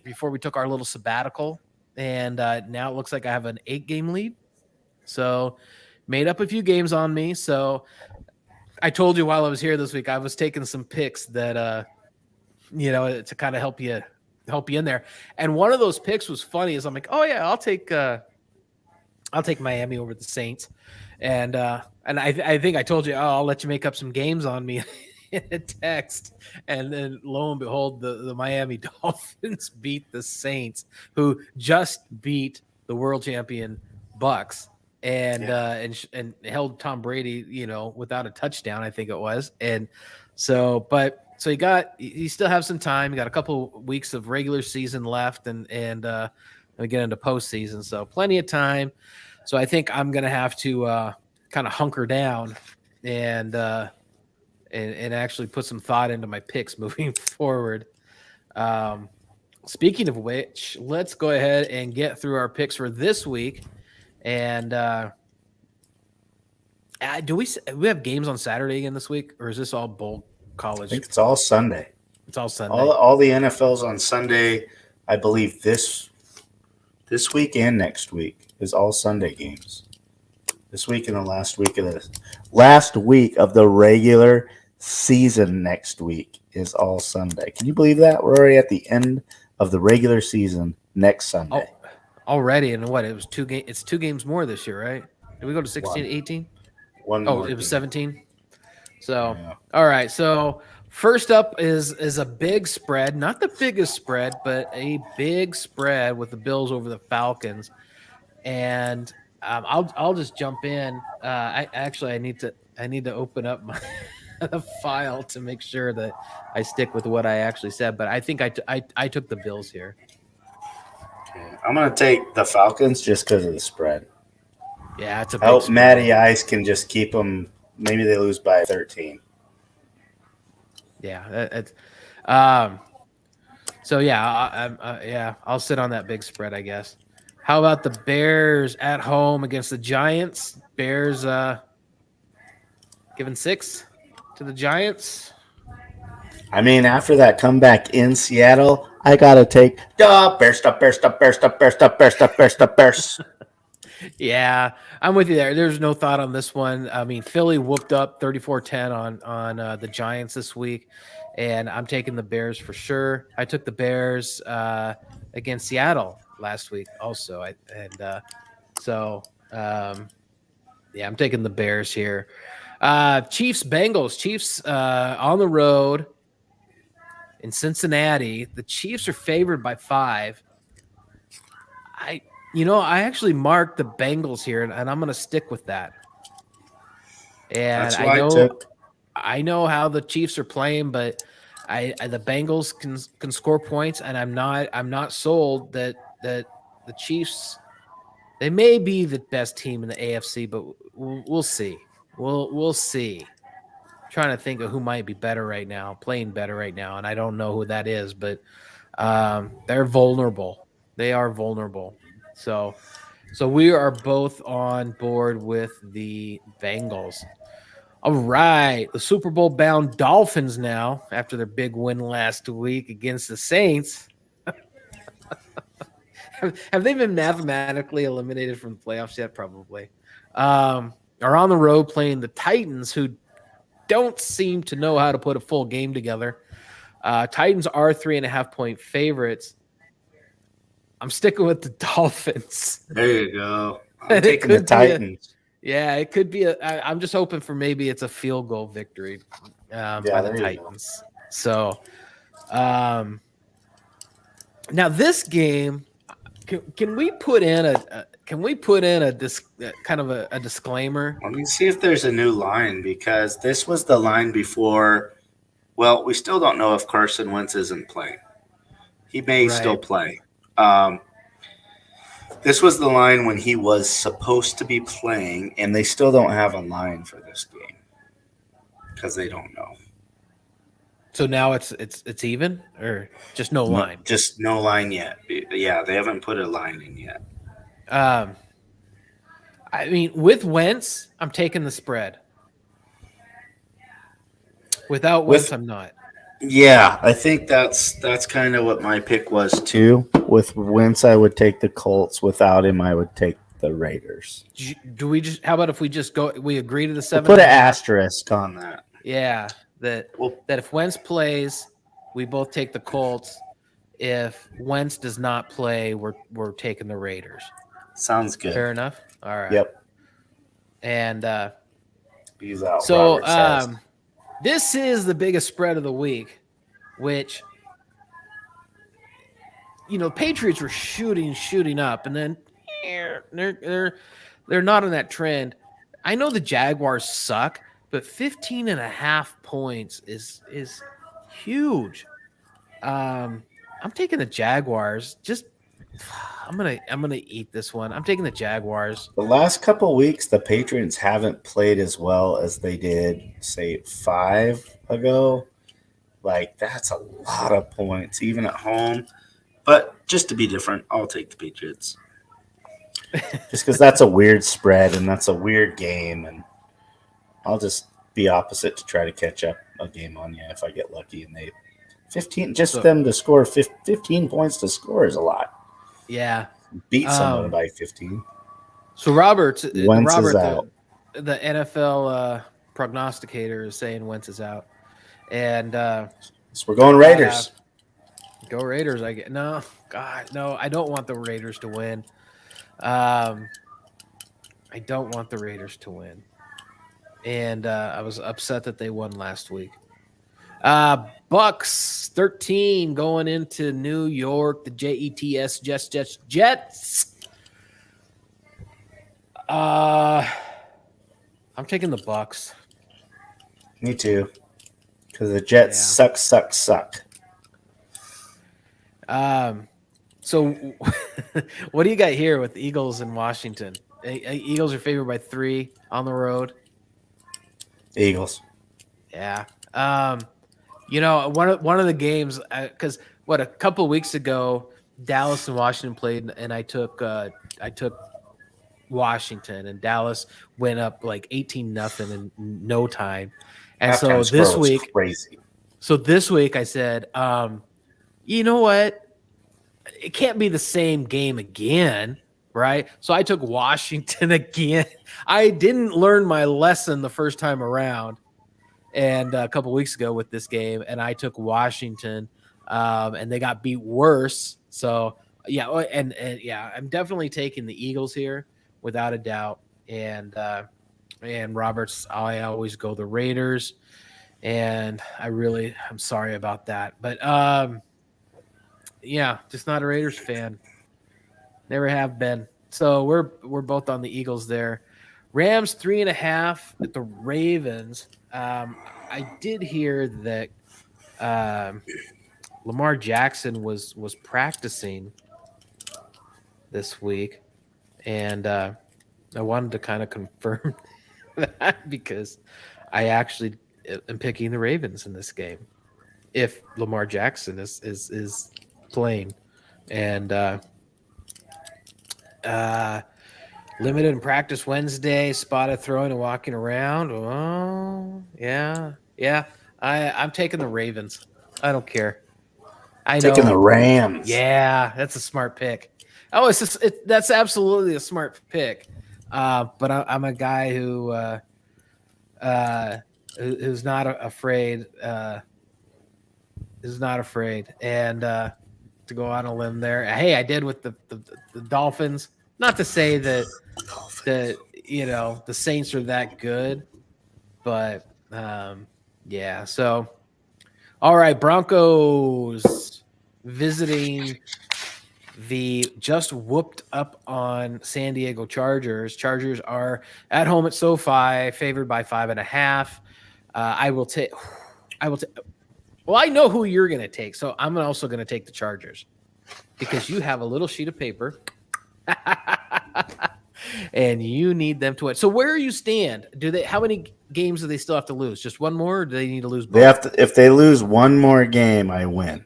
before we took our little sabbatical. And now it looks like I have an 8-game lead. So made up a few games on me. So I told you while I was here this week, I was taking some picks that, to kind of help you in there. And one of those picks was funny is I'm like, oh yeah, I'll take Miami over the Saints. And I think I told you, I'll let you make up some games on me in a text. And then lo and behold, the Miami Dolphins beat the Saints, who just beat the world champion Bucks. And held Tom Brady, without a touchdown, I think it was. And so you still have some time. You got a couple weeks of regular season left and we get into postseason. So plenty of time. So I think I'm going to have to kind of hunker down and actually put some thought into my picks moving forward. Speaking of which, let's go ahead and get through our picks for this week. And do we have games on Saturday again this week, or is this all bowl college?
I think it's all Sunday.
It's all Sunday.
All the NFL's on Sunday. I believe this week and next week is all Sunday games. This week and the last week of the regular season next week is all Sunday. Can you believe that? We're already at the end of the regular season next Sunday.
Already, and what? It was 2 games. It's 2 games more this year, right? Did we go to 16, 18? It was 17. So, yeah. All right. So first up is a big spread, not the biggest spread, but a big spread with the Bills over the Falcons. And I'll just jump in. I need to open up my the file to make sure that I stick with what I actually said. But I think I took the Bills here.
I'm going to take the Falcons just because of the spread.
Yeah, it's a big
hope
spread.
Matty Ice can just keep them. Maybe they lose by 13.
Yeah, I'll sit on that big spread, I guess. How about the Bears at home against the Giants? Bears giving 6 to the Giants.
I mean, after that comeback in Seattle, I gotta take Bears.
Yeah, I'm with you there. There's no thought on this one. I mean, Philly whooped up 34-10 on the Giants this week, and I'm taking the Bears for sure. I took the Bears against Seattle last week also. I'm taking the Bears here. Chiefs Bengals. Chiefs on the road in Cincinnati. The Chiefs are favored by 5. I actually marked the Bengals here, and I'm going to stick with that. And
that's what
I know how the Chiefs are playing, but the Bengals can score points, and I'm not sold that the Chiefs, they may be the best team in the AFC, but we'll see. We'll see. I'm trying to think of who might be playing better right now, and I don't know who that is, but they're vulnerable. They are vulnerable. So we are both on board with the Bengals. All right, the Super Bowl bound Dolphins now after their big win last week against the Saints. Have they been mathematically eliminated from the playoffs yet? Probably. Are on the road playing the Titans, who don't seem to know how to put a full game together. Titans are 3.5-point favorites. I'm sticking with the Dolphins.
There you go. I'm taking the Titans.
It could be I'm just hoping for maybe it's a field goal victory by the Titans. So, now this game, can we put in a kind of a disclaimer?
Let me see if there's a new line because this was the line before. Well, we still don't know if Carson Wentz isn't playing. He may still
Right.
play. This was the line when he was supposed to be playing, and they still don't have a line for this game because they don't know.
So now it's even or just no line.
Just no line yet. Yeah, they haven't put a line in yet.
I mean, with Wentz, I'm taking the spread. Without Wentz, I'm not.
Yeah, I think that's kind of what my pick was too. With Wentz, I would take the Colts. Without him, I would take the Raiders.
Do we just? How about if we just go? We agree to the 7.5.
Put an asterisk on that.
Yeah, that if Wentz plays, we both take the Colts. If Wentz does not play, we're taking the Raiders.
Sounds good.
Fair enough. All right.
Yep.
And
he's out.
So this is the biggest spread of the week, which Patriots were shooting up, and then they're not on that trend. I know the Jaguars suck, but 15.5 points is huge. I'm taking the Jaguars. I'm gonna eat this one. I'm taking the Jaguars.
The last couple weeks, the Patriots haven't played as well as they did, say, 5 ago. Like, that's a lot of points, even at home. But just to be different, I'll take the Patriots. Just because that's a weird spread and that's a weird game, and I'll just be opposite to try to catch up a game on you if I get lucky. And they 15, them to score 15 points to score is a lot.
Yeah,
beat someone by 15.
So Robert,
Wentz is out.
The NFL prognosticator is saying Wentz is out, and
so we're going Raiders.
Go Raiders! No, I don't want the Raiders to win. I don't want the Raiders to win, and I was upset that they won last week. Bucks 13 going into New York. The Jets. I'm taking the Bucks.
Me too, because the Jets suck.
So what do you got here with the Eagles in Washington? Eagles are favored by 3 on the road.
Eagles.
Yeah. One of the games, because a couple of weeks ago, Dallas and Washington played, and I took Washington, and Dallas went up like 18-0 in no time. And so this week,
crazy.
So this week I said, you know what? It can't be the same game again, right? So I took Washington again. I didn't learn my lesson the first time around. And a couple weeks ago with this game, and I took Washington, and they got beat worse. So I'm definitely taking the Eagles here without a doubt. And Roberts, I always go the Raiders, and I'm sorry about that, but just not a Raiders fan. Never have been. So we're both on the Eagles there. Rams 3.5 at the Ravens. I did hear that Lamar Jackson was practicing this week, and I wanted to kind of confirm that because I actually am picking the Ravens in this game if Lamar Jackson is playing, and limited in practice Wednesday, spotted throwing and walking around. Oh, yeah. I'm taking the Ravens. I don't care.
Taking the Rams.
Yeah, that's a smart pick. Oh, that's absolutely a smart pick. But I'm a guy who's not afraid. Is not afraid, and to go on a limb there. Hey, I did with the Dolphins. Not to say that the Saints are that good, but So All right, Broncos visiting the just whooped up on San Diego Chargers. Chargers are at home at SoFi, favored by 5.5. I will take. Well, I know who you're going to take, so I'm also going to take the Chargers because you have a little sheet of paper, and you need them to win. So where you stand? Do they? How many games do they still have to lose? Just one more, or do they need to lose both?
They have to. If they lose one more game, I win.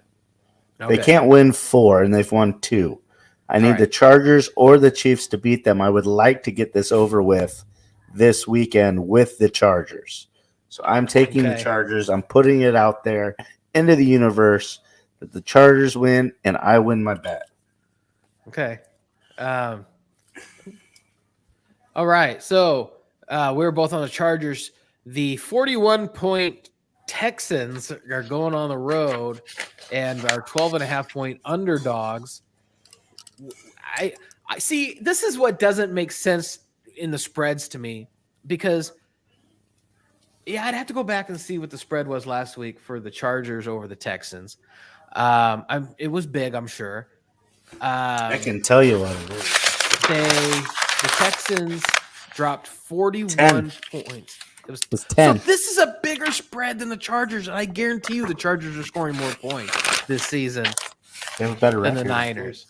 Okay.
They can't win 4, and they've won 2. I need the Chargers or the Chiefs to beat them. I would like to get this over with this weekend with the Chargers. So I'm taking the Chargers. I'm putting it out there into the universe that the Chargers win, and I win my bet.
Okay. All right. So we're both on the Chargers. The 41-point Texans are going on the road and are 12.5-point underdogs. I see. This is what doesn't make sense in the spreads to me because, I'd have to go back and see what the spread was last week for the Chargers over the Texans. It was big, I'm sure.
I can tell you what it is.
The Texans dropped 41 points. It was
10.
So this is a bigger spread than the Chargers, and I guarantee you the Chargers are scoring more points this season
They have a better
than
record.
the Niners.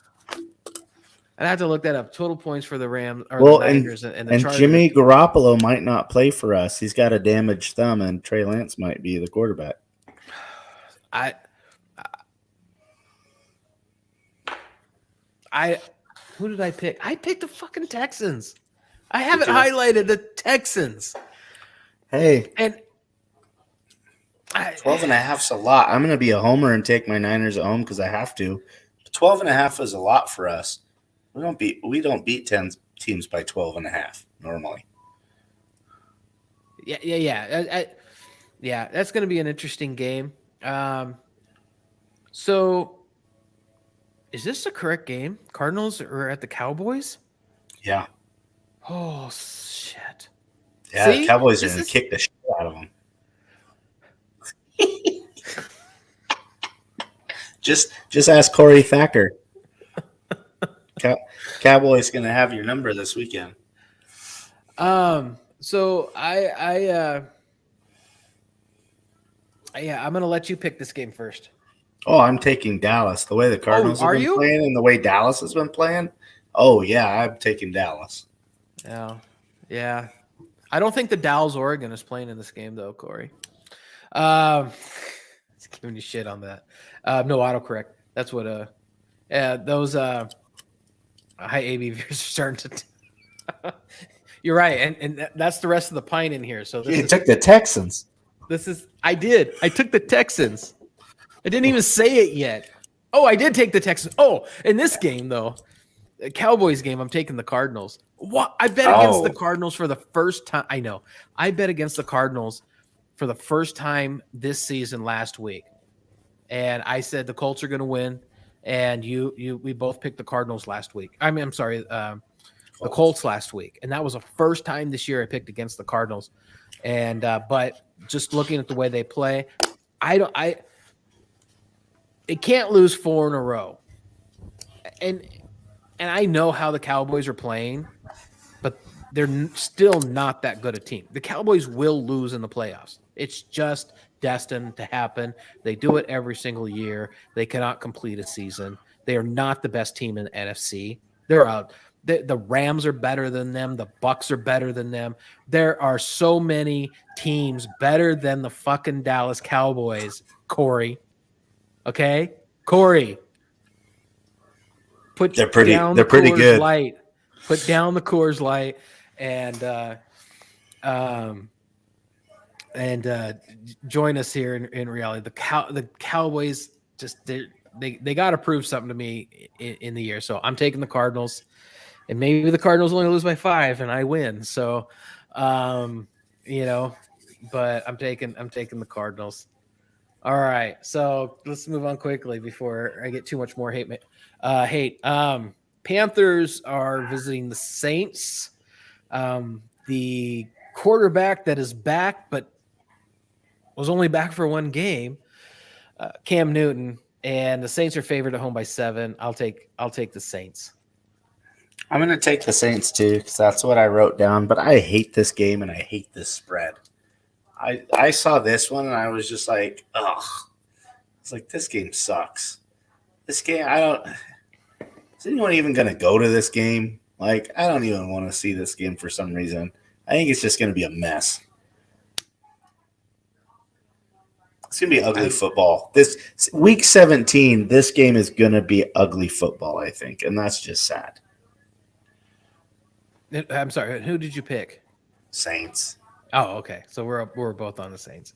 I'd have to look that up. Total points for the Rams or
Well,
the Niners and the Chargers.
Jimmy Garoppolo might not play for us. He's got a damaged thumb, and Trey Lance might be the quarterback.
Who did I pick? I picked the fucking Texans. I haven't highlighted the Texans.
Hey,
and
12.5's a lot. I'm going to be a homer and take my Niners at home because I have to. 12.5 is a lot for us. We don't beat 10 teams by 12.5 normally.
Yeah. That's going to be an interesting game. So, is this the correct game? Cardinals are at the Cowboys?
Yeah.
Oh, shit.
Yeah, the Cowboys are going to kick the shit out of them. Just ask Corey Thacker. Cowboys going to have your number this weekend.
So I'm going to let you pick this game first.
Oh, I'm taking Dallas. The way the Cardinals have been playing and the way Dallas has been playing. Oh, yeah, I'm taking Dallas.
Yeah. I don't think the Dallas Oregon is playing in this game, though, Corey. It's giving you shit on that. No autocorrect. That's what those high ABVs are starting to. You're right, and that's the rest of the pine in here. So
you took the Texans.
I did. I took the Texans. I didn't even say it yet. Oh, I did take the Texans. Oh, in this game though, the Cowboys game, I'm taking the Cardinals. What? I bet against the Cardinals for the first time. I know. I bet against the Cardinals for the first time this season last week. And I said the Colts are going to win, and we both picked the Cardinals last week. I'm sorry, the Colts last week, and that was the first time this year I picked against the Cardinals. And but just looking at the way they play, it can't lose 4 in a row. And I know how the Cowboys are playing, but they're still not that good a team. The Cowboys will lose in the playoffs. It's just destined to happen. They do it every single year. They cannot complete a season. They are not the best team in the NFC. The Rams are better than them. The Bucks are better than them. There are so many teams better than the fucking Dallas Cowboys, Corey. Okay? Corey.
They're pretty good.
Light. Put down the Coors Light and join us here in reality. The Cowboys just they got to prove something to me in the year. So I'm taking the Cardinals, and maybe the Cardinals only lose by 5 and I win. So, but I'm taking the Cardinals. All right, so let's move on quickly before I get too much more hate. Panthers are visiting the Saints. The quarterback that is back, but was only back for one game, Cam Newton, and the Saints are favored at home by 7. I'll take the Saints.
I'm going to take the Saints too because that's what I wrote down. But I hate this game and I hate this spread. I saw this one and I was just like, ugh. It's like, this game sucks. This game, is anyone even going to go to this game? Like, I don't even want to see this game for some reason. I think it's just going to be a mess. It's going to be ugly football. This week 17, this game is going to be ugly football, I think, and that's just sad.
I'm sorry, who did you pick?
Saints.
Oh, okay. So we're both on the Saints.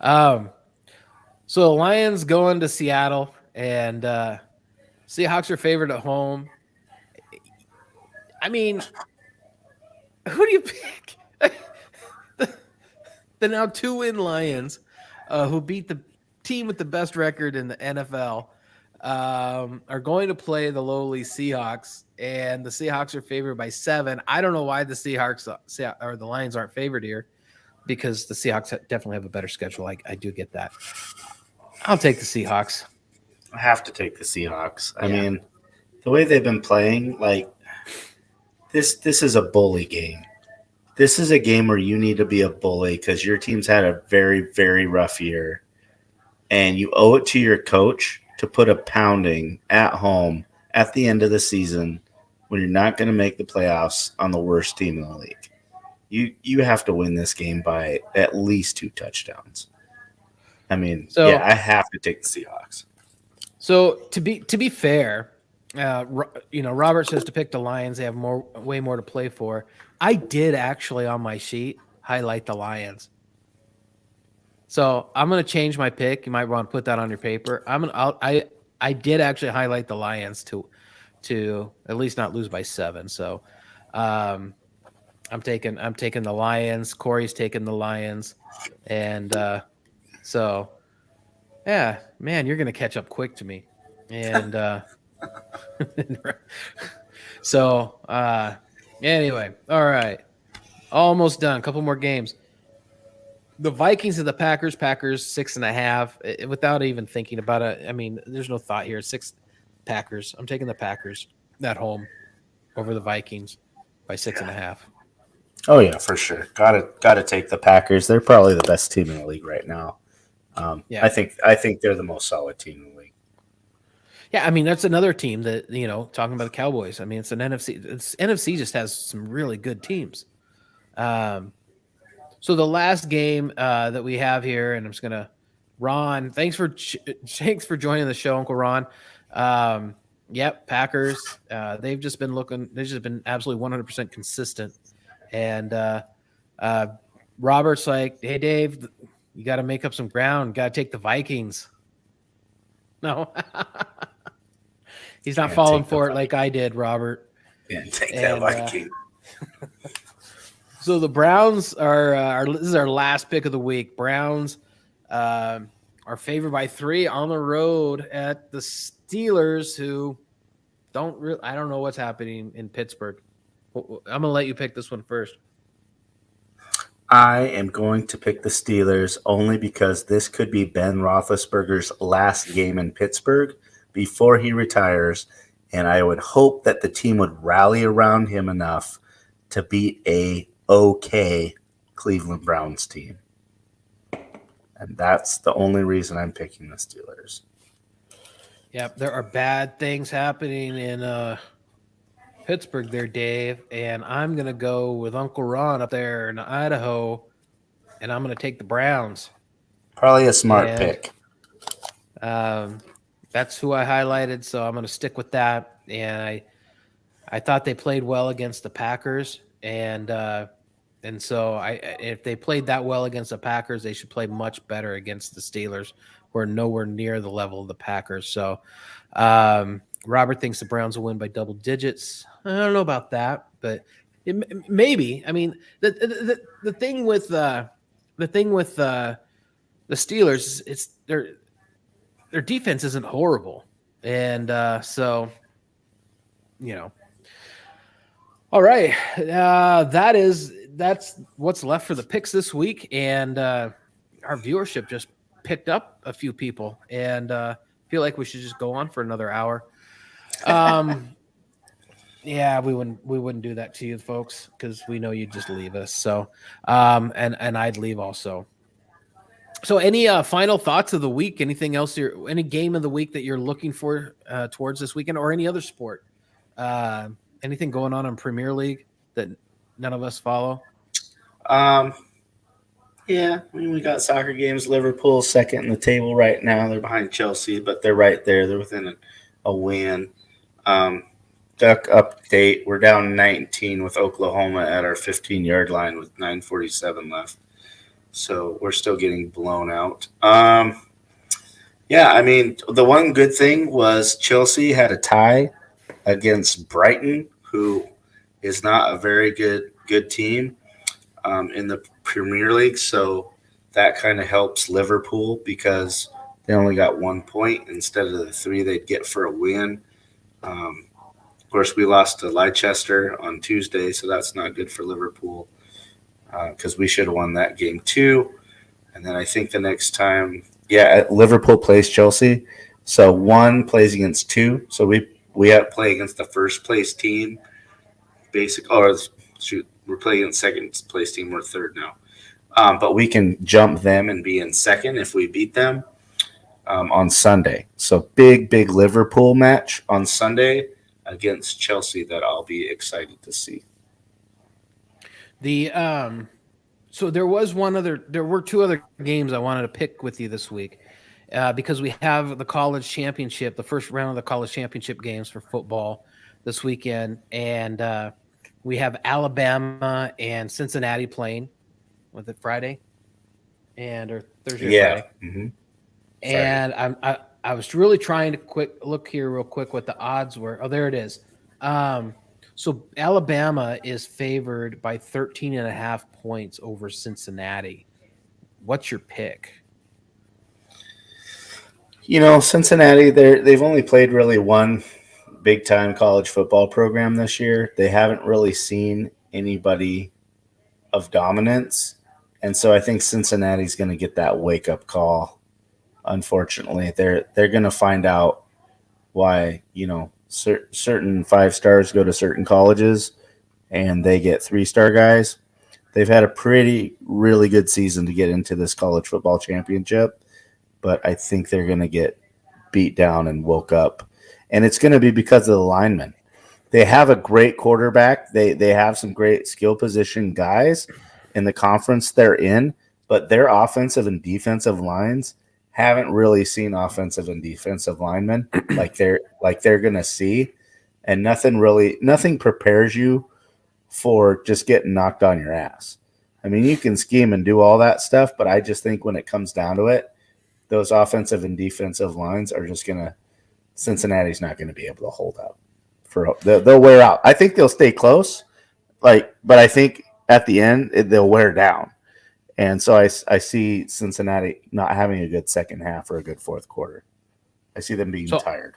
So the Lions going to Seattle, and Seahawks are favored at home. I mean, who do you pick? the now 2-win Lions, who beat the team with the best record in the NFL, are going to play the lowly Seahawks, and the Seahawks are favored by 7. I don't know why the Seahawks or the Lions aren't favored here, because the Seahawks definitely have a better schedule. I do get that. I'll take the Seahawks.
I have to take the Seahawks. I mean, the way they've been playing, like, this is a bully game. This is a game where you need to be a bully because your team's had a very, very rough year, and you owe it to your coach to put a pounding at home at the end of the season when you're not going to make the playoffs on the worst team in the league. You have to win this game by at least 2 touchdowns. I mean, I have to take the Seahawks.
So to be fair, Robert says to pick the Lions. They have way more to play for. I did actually on my sheet highlight the Lions. So I'm going to change my pick. You might want to put that on your paper. I did actually highlight the Lions to at least not lose by 7. So I'm taking the Lions. Corey's taking the Lions, and so yeah, man, you're going to catch up quick to me, and so anyway, all right, almost done. A couple more games. The Vikings and the Packers. Packers 6.5. Without even thinking about it, I mean, there's no thought here. 6 Packers. I'm taking the Packers at home over the Vikings by 6.5.
Oh yeah, for sure. Got to take the Packers. They're probably the best team in the league right now. I think they're the most solid team in the league.
Yeah, I mean, that's another team that, talking about the Cowboys. I mean, it's an NFC. NFC just has some really good teams. So the last game that we have here, and I'm just gonna, Ron, thanks for joining the show, Uncle Ron. Yep, Packers. They've just been absolutely 100% consistent. And Robert's like, hey Dave, you got to make up some ground. Got to take the Vikings. No, he's not falling for it like I did, Robert.
Yeah, take that Viking.
So the Browns are this is our last pick of the week. Browns are favored by 3 on the road at the Steelers, who I don't know what's happening in Pittsburgh. I'm going to let you pick this one first.
I am going to pick the Steelers only because this could be Ben Roethlisberger's last game in Pittsburgh before he retires, and I would hope that the team would rally around him enough to beat a okay Cleveland Browns team. And that's the only reason I'm picking the Steelers.
Yep, there are bad things happening in Pittsburgh there, Dave, and I'm going to go with Uncle Ron up there in Idaho, and I'm going to take the Browns.
Probably a smart pick.
That's who I highlighted, so I'm going to stick with that. And I thought they played well against the Packers, and so if they played that well against the Packers, they should play much better against the Steelers, who are nowhere near the level of the Packers. So Robert thinks the Browns will win by double digits. I don't know about that, but maybe. I mean, the thing with the Steelers, it's their defense isn't horrible, and so all right, that's what's left for the picks this week, and our viewership just picked up a few people, and feel like we should just go on for another hour. Yeah, we wouldn't do that to you folks because we know you'd just leave us. So, and I'd leave also. So, any final thoughts of the week? Anything else? Any game of the week that you're looking for towards this weekend, or any other sport? Uh, Anything going on in Premier League that none of us follow?
Yeah, I mean, we got soccer games. Liverpool second in the table right now. They're behind Chelsea, but they're right there. They're within a win. Duck update. We're down 19 with Oklahoma at our 15-yard line with 9:47 left. So we're still getting blown out. Yeah, I mean, the one good thing was Chelsea had a tie against Brighton, who is not a very good team in the Premier League. So that kind of helps Liverpool because they only got 1 point instead of the 3 they'd get for a win. Of course, we lost to Leicester on Tuesday, so that's not good for Liverpool because we should have won that game too. And then I think the next time, Liverpool plays Chelsea. So 1 plays against 2. So we have to play against the first place team. We're playing against second place team. We're third now. But we can jump them and be in second if we beat them on Sunday. So big Liverpool match on Sunday against Chelsea that I'll be excited to see.
So there were 2 other games I wanted to pick with you this week because we have the college championship, the first round of the college championship games for football this weekend, and we have Alabama and Cincinnati playing. Was it Friday or Thursday?
Yeah.
Or Friday?
Mm-hmm.
And I was really trying to look here real quick what the odds were. Oh, there it is. So Alabama is favored by 13.5 points over Cincinnati. What's your pick?
Cincinnati, they've only played really one big-time college football program this year. They haven't really seen anybody of dominance. And so I think Cincinnati's going to get that wake-up call. Unfortunately, they're going to find out why, certain 5-stars go to certain colleges and they get 3-star guys. They've had a really good season to get into this college football championship, but I think they're going to get beat down and woke up. And it's going to be because of the linemen. They have a great quarterback. They have some great skill position guys in the conference they're in, but their offensive and defensive lines haven't really seen offensive and defensive linemen like they're going to see. And nothing prepares you for just getting knocked on your ass. I mean, you can scheme and do all that stuff, but I just think when it comes down to it, those offensive and defensive lines are just going to – Cincinnati's not going to be able to hold up. They'll wear out. I think they'll stay close, but I think at the end they'll wear down. And so I see Cincinnati not having a good second half or a good fourth quarter. I see them being tired.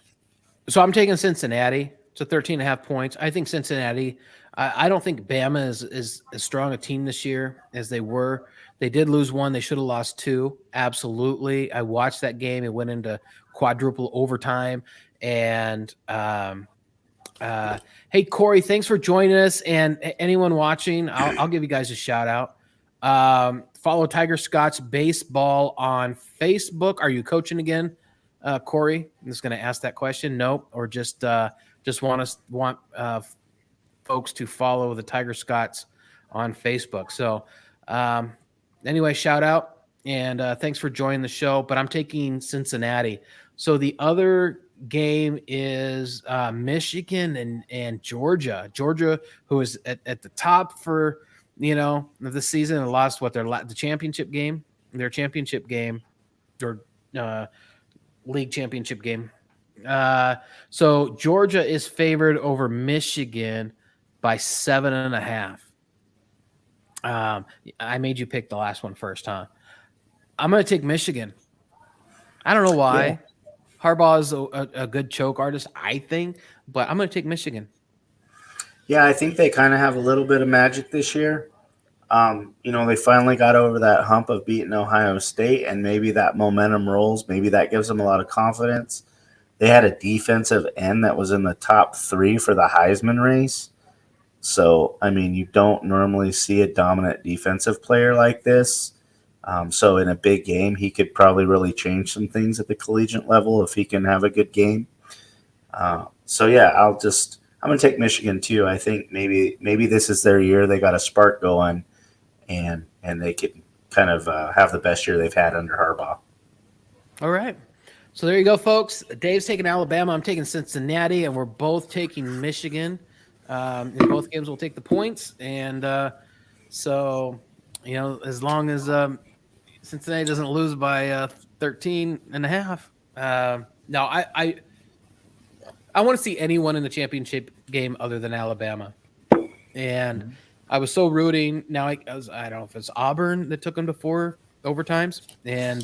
So I'm taking Cincinnati to 13.5 points. I think Cincinnati I don't think Bama is as strong a team this year as they were. They did lose 1. They should have lost 2. Absolutely. I watched that game. It went into quadruple overtime. And hey, Corey, thanks for joining us. And anyone watching, I'll give you guys a shout out. Follow Tiger Scott's Baseball on Facebook. Are you coaching again, Corey? I'm just going to ask that question. Nope. Or just want folks to follow the Tiger Scots on Facebook. So anyway, shout out and thanks for joining the show. But I'm taking Cincinnati. So the other game is Michigan and Georgia. Georgia, who is at the top for the season and lost the championship game, their championship game, or league championship game. So Georgia is favored over Michigan by 7.5. I made you pick the last one first, huh? I'm going to take Michigan. I don't know why. Yeah. Harbaugh is a good choke artist, I think, but I'm going to take Michigan.
Yeah, I think they kind of have a little bit of magic this year. They finally got over that hump of beating Ohio State, and maybe that momentum rolls. Maybe that gives them a lot of confidence. They had a defensive end that was in the top 3 for the Heisman race. So, I mean, you don't normally see a dominant defensive player like this. So in a big game, he could probably really change some things at the collegiate level if he can have a good game. So yeah, I'm going to take Michigan too. I think maybe this is their year. They got a spark going, and they could kind of have the best year they've had under Harbaugh.
All right. So there you go, folks. Dave's taking Alabama. I'm taking Cincinnati, and we're both taking Michigan. In both games, we'll take the points. And so, as long as Cincinnati doesn't lose by 13 and a half. No, I want to see anyone in the championship game other than Alabama. And I was so rooting. Now I don't know if it's Auburn that took them to 4 overtimes, and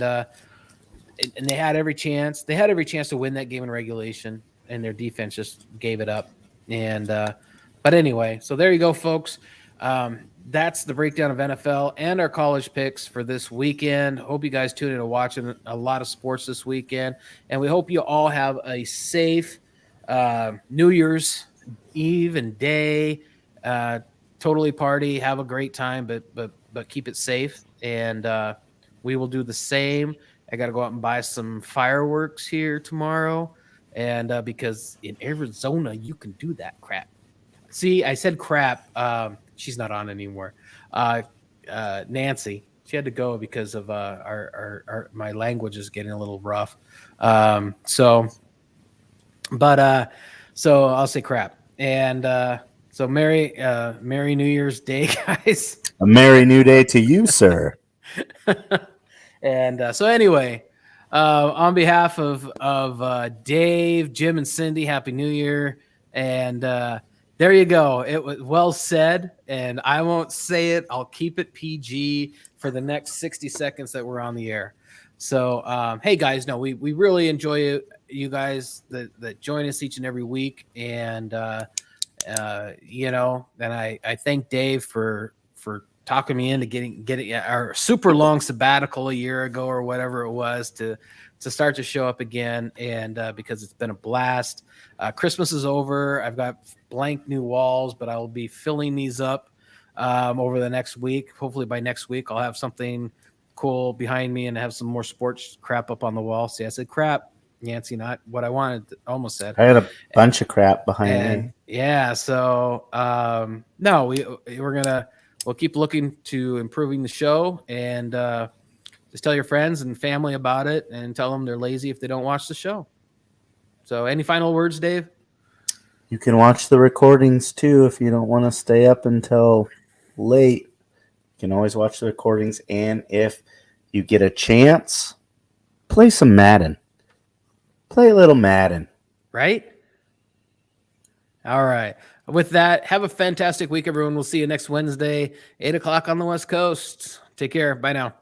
they had every chance. They had every chance to win that game in regulation, and their defense just gave it up. And but anyway, so there you go, folks. That's the breakdown of NFL and our college picks for this weekend. Hope you guys tune in and watching a lot of sports this weekend, and we hope you all have a safe New Year's Eve and day. Totally party, have a great time, but keep it safe. And we will do the same. I got to go out and buy some fireworks here tomorrow, and because in Arizona you can do that crap. See, I said crap. She's not on anymore. Nancy, she had to go because of our my language is getting a little rough. So I'll say crap. And so Merry New Year's Day, guys.
A Merry New Day to you, sir.
And so anyway, on behalf of Dave, Jim, and Cindy, Happy New Year. And there you go. It was well said, and I won't say it. I'll keep it PG for the next 60 seconds that we're on the air. So, hey, guys, no, we really enjoy you guys that join us each and every week. And, and I thank Dave for talking me into getting our super long sabbatical a year ago or whatever it was to start to show up again. And because it's been a blast. Christmas is over. I've got blank new walls, but I'll be filling these up over the next week. Hopefully by next week, I'll have something cool behind me and have some more sports crap up on the wall. See, I said crap, Nancy, not what I wanted. Almost said.
I had a bunch of crap behind me.
Yeah. So no, we'll keep looking to improving the show, and just tell your friends and family about it, and tell them they're lazy if they don't watch the show. So any final words, Dave?
You can watch the recordings too if you don't want to stay up until late. You can always watch the recordings, and if you get a chance, play some Madden. Play a little Madden.
Right? All right. With that, have a fantastic week, everyone. We'll see you next Wednesday, 8 o'clock on the West Coast. Take care. Bye now.